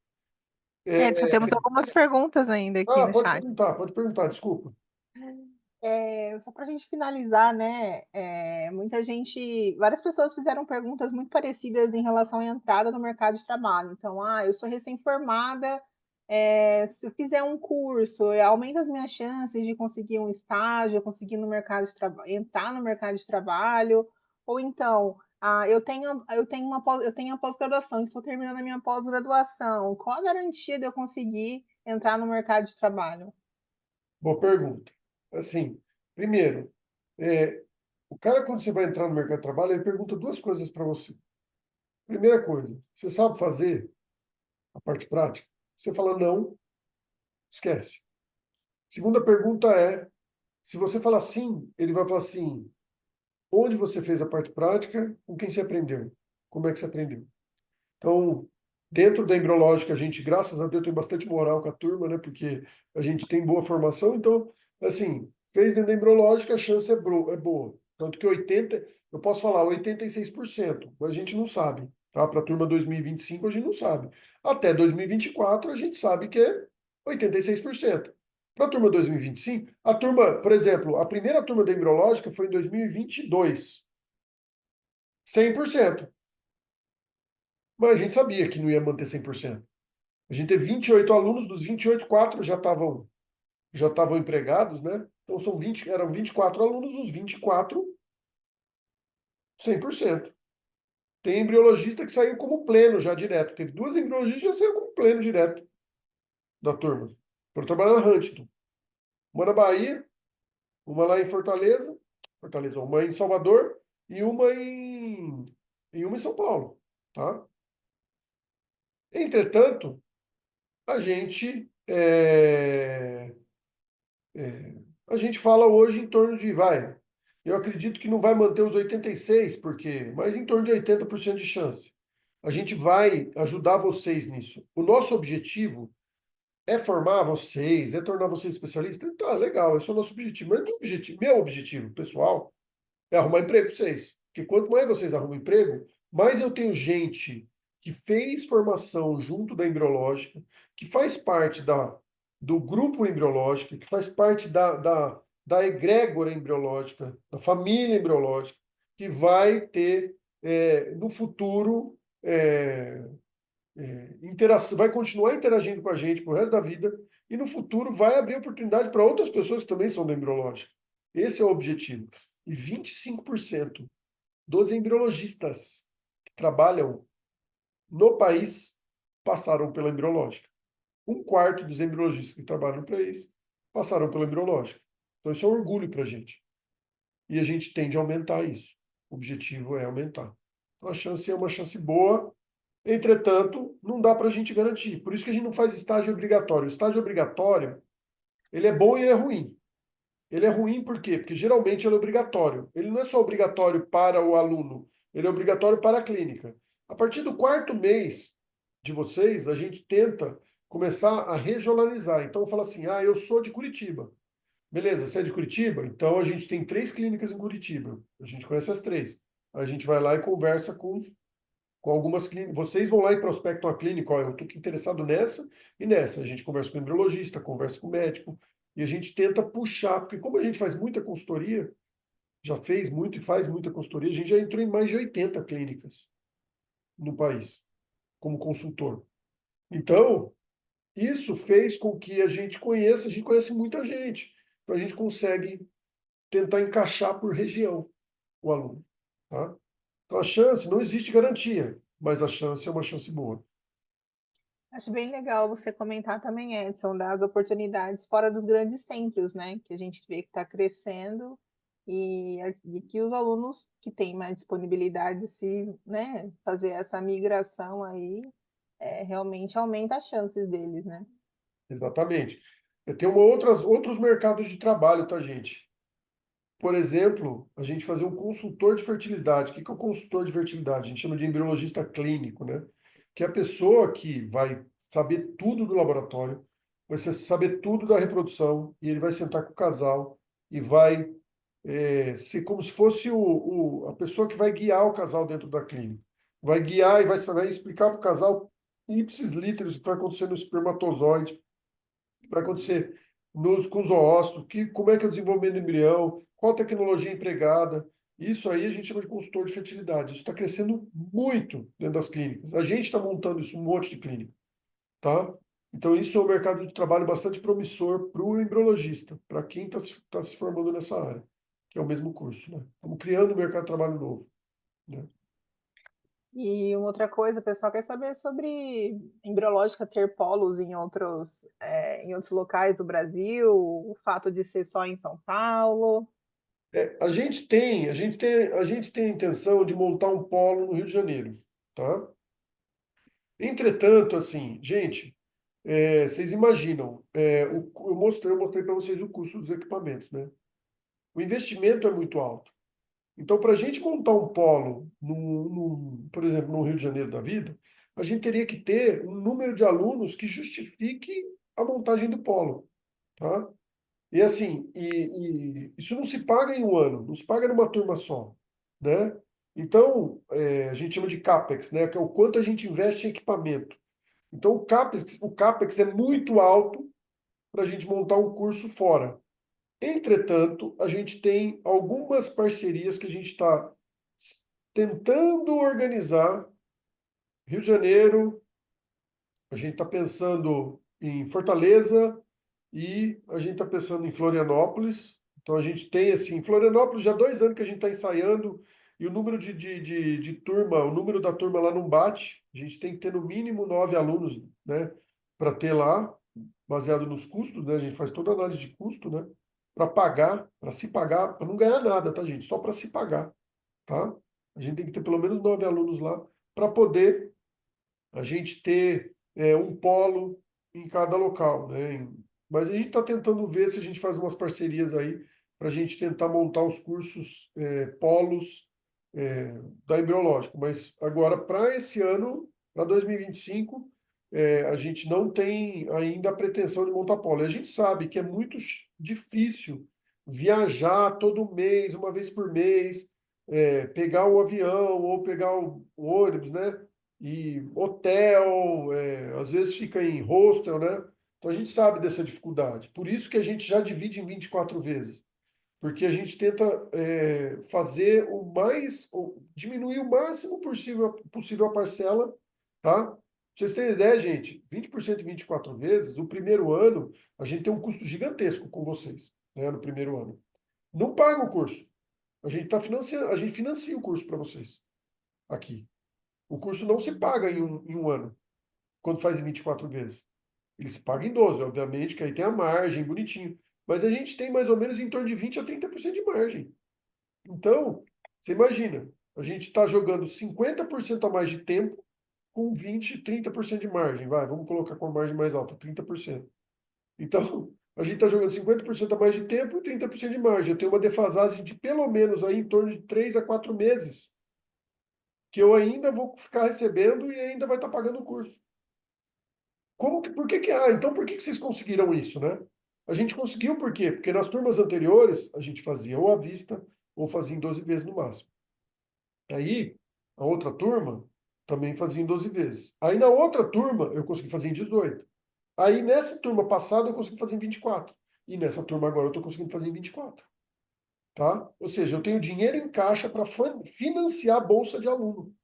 Speaker 2: Edson, temos algumas perguntas ainda aqui no chat.
Speaker 1: Pode perguntar, desculpa.
Speaker 2: Só para a gente finalizar, né? Muita gente, várias pessoas fizeram perguntas muito parecidas em relação à entrada no mercado de trabalho. Então, eu sou recém-formada, se eu fizer um curso, aumenta as minhas chances de conseguir um estágio, conseguir no mercado de entrar no mercado de trabalho, ou então, eu tenho a pós-graduação, estou terminando a minha pós-graduação. Qual a garantia de eu conseguir entrar no mercado de trabalho?
Speaker 1: Boa pergunta. Assim, primeiro, o cara, quando você vai entrar no mercado de trabalho, ele pergunta duas coisas para você. Primeira coisa, você sabe fazer a parte prática? Você fala não, esquece. Segunda pergunta é, se você falar sim, ele vai falar assim, onde você fez a parte prática, com quem você aprendeu, como é que você aprendeu. Então, dentro da embriológica, a gente, graças a Deus, tem bastante moral com a turma, né? Porque a gente tem boa formação, então, assim, fez dentro da embriológica, a chance é boa. Tanto que 80, eu posso falar 86%, mas a gente não sabe, tá? Para a turma 2025, a gente não sabe. Até 2024, a gente sabe que é 86%. Para a turma 2025, a turma, por exemplo, a primeira turma da embriológica foi em 2022, 100%. Mas a gente sabia que não ia manter 100%. A gente teve 28 alunos, dos 28, 4 já estavam empregados, né? Então eram 24 alunos, os 24, 100%. Tem embriologista que saiu como pleno já direto. Teve duas embriologistas que já saíram como pleno direto da turma. Foram trabalhar na Huntington. Uma na Bahia, uma lá em Fortaleza, uma em Salvador e uma em São Paulo, tá? Entretanto, a gente a gente fala hoje em torno de, eu acredito que não vai manter os 86, mas em torno de 80% de chance. A gente vai ajudar vocês nisso. O nosso objetivo É formar vocês, é tornar vocês especialistas? Tá, legal, esse é o nosso objetivo. Mas meu objetivo pessoal é arrumar emprego para vocês. Porque quanto mais vocês arrumam emprego, mais eu tenho gente que fez formação junto da embriológica, que faz parte do grupo embriológico, que faz parte da egrégora embriológica, da família embriológica, que vai ter, no futuro, interação, vai continuar interagindo com a gente pro resto da vida e no futuro vai abrir oportunidade para outras pessoas que também são da embriológica. Esse é o objetivo. E 25% dos embriologistas que trabalham no país passaram pela embriológica. Um quarto dos embriologistas que trabalham no país passaram pela embriológica. Então isso é um orgulho para a gente. E a gente tende a aumentar isso. O objetivo é aumentar. Então a chance é uma chance boa. Entretanto, não dá para a gente garantir. Por isso que a gente não faz estágio obrigatório. O estágio obrigatório, ele é bom e ele é ruim. Ele é ruim por quê? Porque geralmente ele é obrigatório. Ele não é só obrigatório para o aluno, ele é obrigatório para a clínica. A partir do quarto mês de vocês, a gente tenta começar a regionalizar. Então, fala assim, eu sou de Curitiba. Beleza, você é de Curitiba? Então, a gente tem 3 clínicas em Curitiba. A gente conhece as 3. A gente vai lá e conversa com algumas clínicas. Vocês vão lá e prospectam a clínica, eu estou interessado nessa e nessa. A gente conversa com o embriologista, conversa com o médico, e a gente tenta puxar, porque como a gente faz muita consultoria, já fez muito e faz muita consultoria, a gente já entrou em mais de 80 clínicas no país, como consultor. Então, isso fez com que a gente conhece muita gente. Então a gente consegue tentar encaixar por região o aluno. Tá? Então a chance, não existe garantia, mas a chance é uma chance boa.
Speaker 2: Acho bem legal você comentar também, Edson, das oportunidades fora dos grandes centros, né? Que a gente vê que está crescendo e que os alunos que têm mais disponibilidade, se, né, fazer essa migração aí, realmente aumenta as chances deles, né?
Speaker 1: Exatamente. Tem outros mercados de trabalho, tá, gente? Por exemplo, a gente fazer um consultor de fertilidade. O que é o consultor de fertilidade? A gente chama de embriologista clínico, né? Que é a pessoa que vai saber tudo do laboratório, vai saber tudo da reprodução, e ele vai sentar com o casal e vai ser como se fosse a pessoa que vai guiar o casal dentro da clínica. Vai guiar e vai explicar para o casal ipsis literis o que vai acontecer no espermatozoide, vai acontecer com os oócitos, como é que é o desenvolvimento do embrião, qual tecnologia empregada. Isso aí a gente chama de consultor de fertilidade. Isso está crescendo muito dentro das clínicas. A gente está montando isso, um monte de clínica, tá? Então, isso é um mercado de trabalho bastante promissor para o embriologista, para quem tá se formando nessa área, que é o mesmo curso, né? Estamos criando um mercado de trabalho novo, né?
Speaker 2: E uma outra coisa, o pessoal quer saber sobre embriológica ter polos em outros locais do Brasil, o fato de ser só em São Paulo.
Speaker 1: A gente tem a intenção de montar um polo no Rio de Janeiro, tá? Entretanto, assim, gente, vocês imaginam, eu mostrei para vocês o custo dos equipamentos, né? O investimento é muito alto. Então, para a gente montar um polo, por exemplo, no Rio de Janeiro da vida, a gente teria que ter um número de alunos que justifique a montagem do polo, tá? E assim, isso não se paga em um ano, não se paga numa turma só, né? Então, a gente chama de CAPEX, né? Que é o quanto a gente investe em equipamento. Então, o CAPEX é muito alto para a gente montar um curso fora. Entretanto, a gente tem algumas parcerias que a gente está tentando organizar. Rio de Janeiro, a gente está pensando em Fortaleza e a gente está pensando em Florianópolis. Então, a gente tem, assim, em Florianópolis já há 2 anos que a gente está ensaiando e o número de turma, o número da turma lá não bate. A gente tem que ter no mínimo 9 alunos, né, para ter lá, baseado nos custos, né? A gente faz toda a análise de custo, né? Para pagar, para se pagar, para não ganhar nada, tá, gente? Só para se pagar, tá? A gente tem que ter pelo menos 9 alunos lá para poder a gente ter um polo em cada local, né? Mas a gente está tentando ver se a gente faz umas parcerias aí para a gente tentar montar os cursos polos da embriológica. Mas agora, para esse ano, para 2025, a gente não tem ainda a pretensão de montar polo. E a gente sabe que é muito difícil viajar todo mês, uma vez por mês, pegar o avião ou pegar o ônibus, né? E hotel, às vezes fica em hostel, né? Então a gente sabe dessa dificuldade. Por isso que a gente já divide em 24 vezes. Porque a gente tenta fazer diminuir o máximo possível a parcela, tá? Pra vocês terem ideia, gente, 20% em 24 vezes, o primeiro ano, a gente tem um custo gigantesco com vocês, né, no primeiro ano. Não paga o curso. A gente tá financiando, a gente financia o curso para vocês aqui. O curso não se paga em um ano, quando faz em 24 vezes. Ele se paga em 12, obviamente, que aí tem a margem, bonitinho. Mas a gente tem mais ou menos em torno de 20 a 30% de margem. Então, você imagina, a gente está jogando 50% a mais de tempo com 20, 30% de margem. Vai, vamos colocar com a margem mais alta, 30%. Então, a gente está jogando 50% a mais de tempo e 30% de margem. Eu tenho uma defasagem de pelo menos aí em torno de 3 a 4 meses que eu ainda vou ficar recebendo e ainda vai estar pagando o curso. Por que que, então por que que vocês conseguiram isso, né? A gente conseguiu por quê? Porque nas turmas anteriores a gente fazia ou à vista ou fazia em 12 vezes no máximo. Aí, a outra turma também fazia em 12 vezes. Aí na outra turma eu consegui fazer em 18. Aí nessa turma passada eu consegui fazer em 24. E nessa turma agora eu estou conseguindo fazer em 24. Tá? Ou seja, eu tenho dinheiro em caixa para financiar a bolsa de aluno.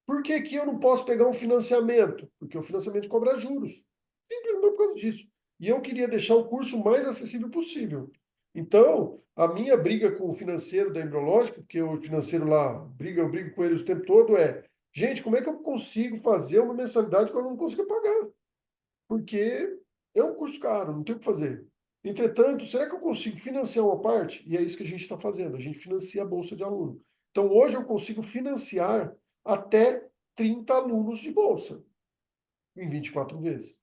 Speaker 1: Por que que eu não posso pegar um financiamento? Porque o financiamento cobra juros. Simplesmente por causa disso. E eu queria deixar o curso mais acessível possível. Então, a minha briga com o financeiro da Embriológica, porque o financeiro lá, eu brigo com eles o tempo todo, gente, como é que eu consigo fazer uma mensalidade que eu não consigo pagar? Porque é um curso caro, não tem o que fazer. Entretanto, será que eu consigo financiar uma parte? E é isso que a gente está fazendo, a gente financia a bolsa de aluno. Então, hoje eu consigo financiar até 30 alunos de bolsa em 24 vezes.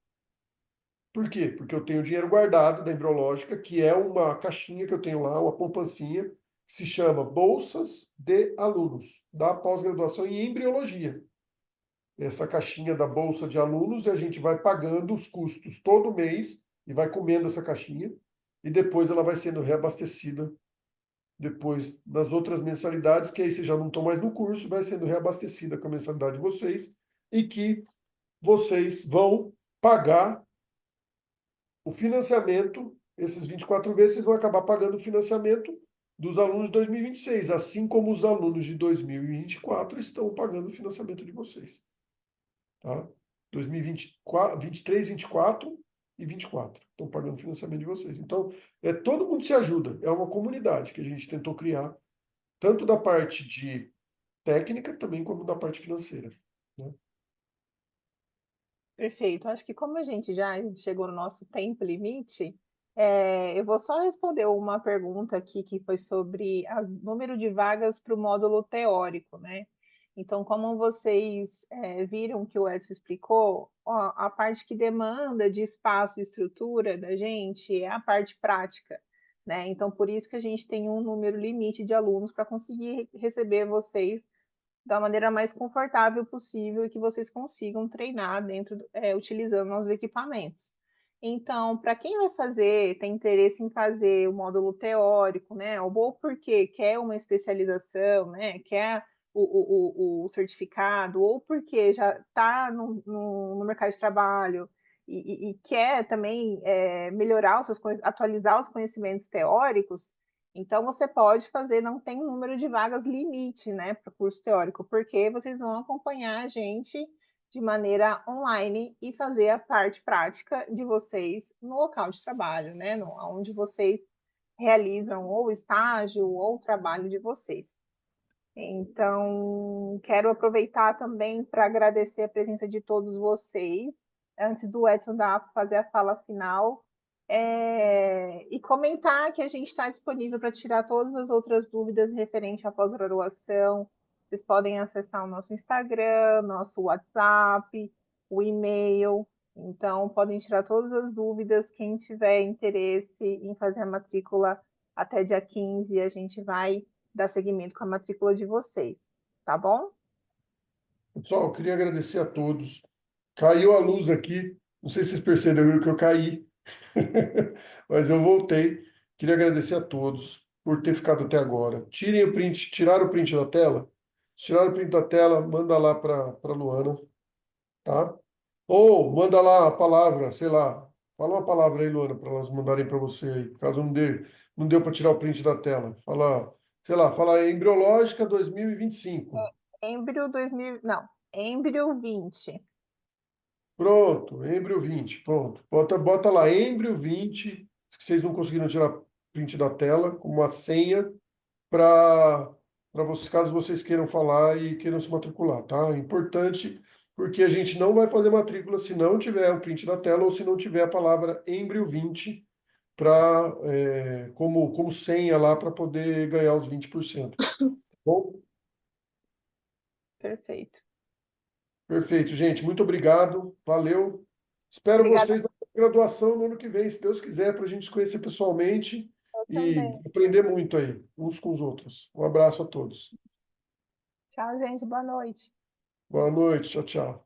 Speaker 1: Por quê? Porque eu tenho dinheiro guardado da Embriológica, que é uma caixinha que eu tenho lá, uma poupancinha, que se chama Bolsas de Alunos, da pós-graduação em embriologia. Essa caixinha da Bolsa de Alunos, e a gente vai pagando os custos todo mês e vai comendo essa caixinha, e depois ela vai sendo reabastecida depois nas outras mensalidades, que aí vocês já não estão mais no curso, vai sendo reabastecida com a mensalidade de vocês, e que vocês vão pagar o financiamento, esses 24 vezes, vocês vão acabar pagando o financiamento dos alunos de 2026, assim como os alunos de 2024 estão pagando o financiamento de vocês. Tá? 2024, 23, 24 e 24 estão pagando o financiamento de vocês. Então, todo mundo se ajuda, é uma comunidade que a gente tentou criar, tanto da parte de técnica, também como da parte financeira. Né?
Speaker 2: Perfeito. Acho que como a gente já chegou no nosso tempo limite, eu vou só responder uma pergunta aqui que foi sobre o número de vagas para o módulo teórico, né? Então, como vocês viram que o Edson explicou, ó, a parte que demanda de espaço e estrutura da gente é a parte prática, né? Então, por isso que a gente tem um número limite de alunos para conseguir receber vocês da maneira mais confortável possível e que vocês consigam treinar dentro, utilizando nossos equipamentos. Então, para quem vai fazer, tem interesse em fazer o módulo teórico, né, ou porque quer uma especialização, né, quer o certificado, ou porque já está no mercado de trabalho e quer também melhorar atualizar os conhecimentos teóricos, então você pode fazer, não tem um número de vagas limite, né, para o curso teórico, porque vocês vão acompanhar a gente de maneira online e fazer a parte prática de vocês no local de trabalho, né, onde vocês realizam ou o estágio ou o trabalho de vocês. Então, quero aproveitar também para agradecer a presença de todos vocês. Antes do Edson fazer a fala final, e comentar que a gente está disponível para tirar todas as outras dúvidas referente à pós-graduação. Vocês podem acessar o nosso Instagram, nosso WhatsApp, o e-mail. Então, podem tirar todas as dúvidas. Quem tiver interesse em fazer a matrícula até dia 15, a gente vai dar seguimento com a matrícula de vocês, tá bom?
Speaker 1: Pessoal, eu queria agradecer a todos. Caiu a luz aqui. Não sei se vocês perceberam que eu caí, mas eu voltei. Queria agradecer a todos por ter ficado até agora. Tirem o print, tiraram o print da tela? Se tiraram o print da tela, manda lá para Luana, tá? Ou manda lá a palavra, sei lá. Fala uma palavra aí, Luana, para elas mandarem para você aí, caso não deu para tirar o print da tela. Fala, sei lá, fala embriológica 2025.
Speaker 2: Embrio 2000, não, Embrio 20.
Speaker 1: Pronto, Embrio 20, pronto. Bota lá, Embrio 20, que vocês não conseguiram tirar print da tela, como uma senha para vocês, caso vocês queiram falar e queiram se matricular, tá? É importante, porque a gente não vai fazer matrícula se não tiver o print da tela ou se não tiver a palavra Embrio 20 como senha lá para poder ganhar os 20%. Bom,
Speaker 2: Perfeito.
Speaker 1: perfeito, gente. Muito obrigado. Valeu. Espero
Speaker 2: Obrigada,
Speaker 1: vocês na graduação no ano que vem, se Deus quiser, para a gente se conhecer pessoalmente
Speaker 2: eu
Speaker 1: e
Speaker 2: também.
Speaker 1: aprender muito aí, uns com os outros. Um abraço a todos.
Speaker 2: Tchau, gente. Boa noite.
Speaker 1: Boa noite. Tchau, tchau.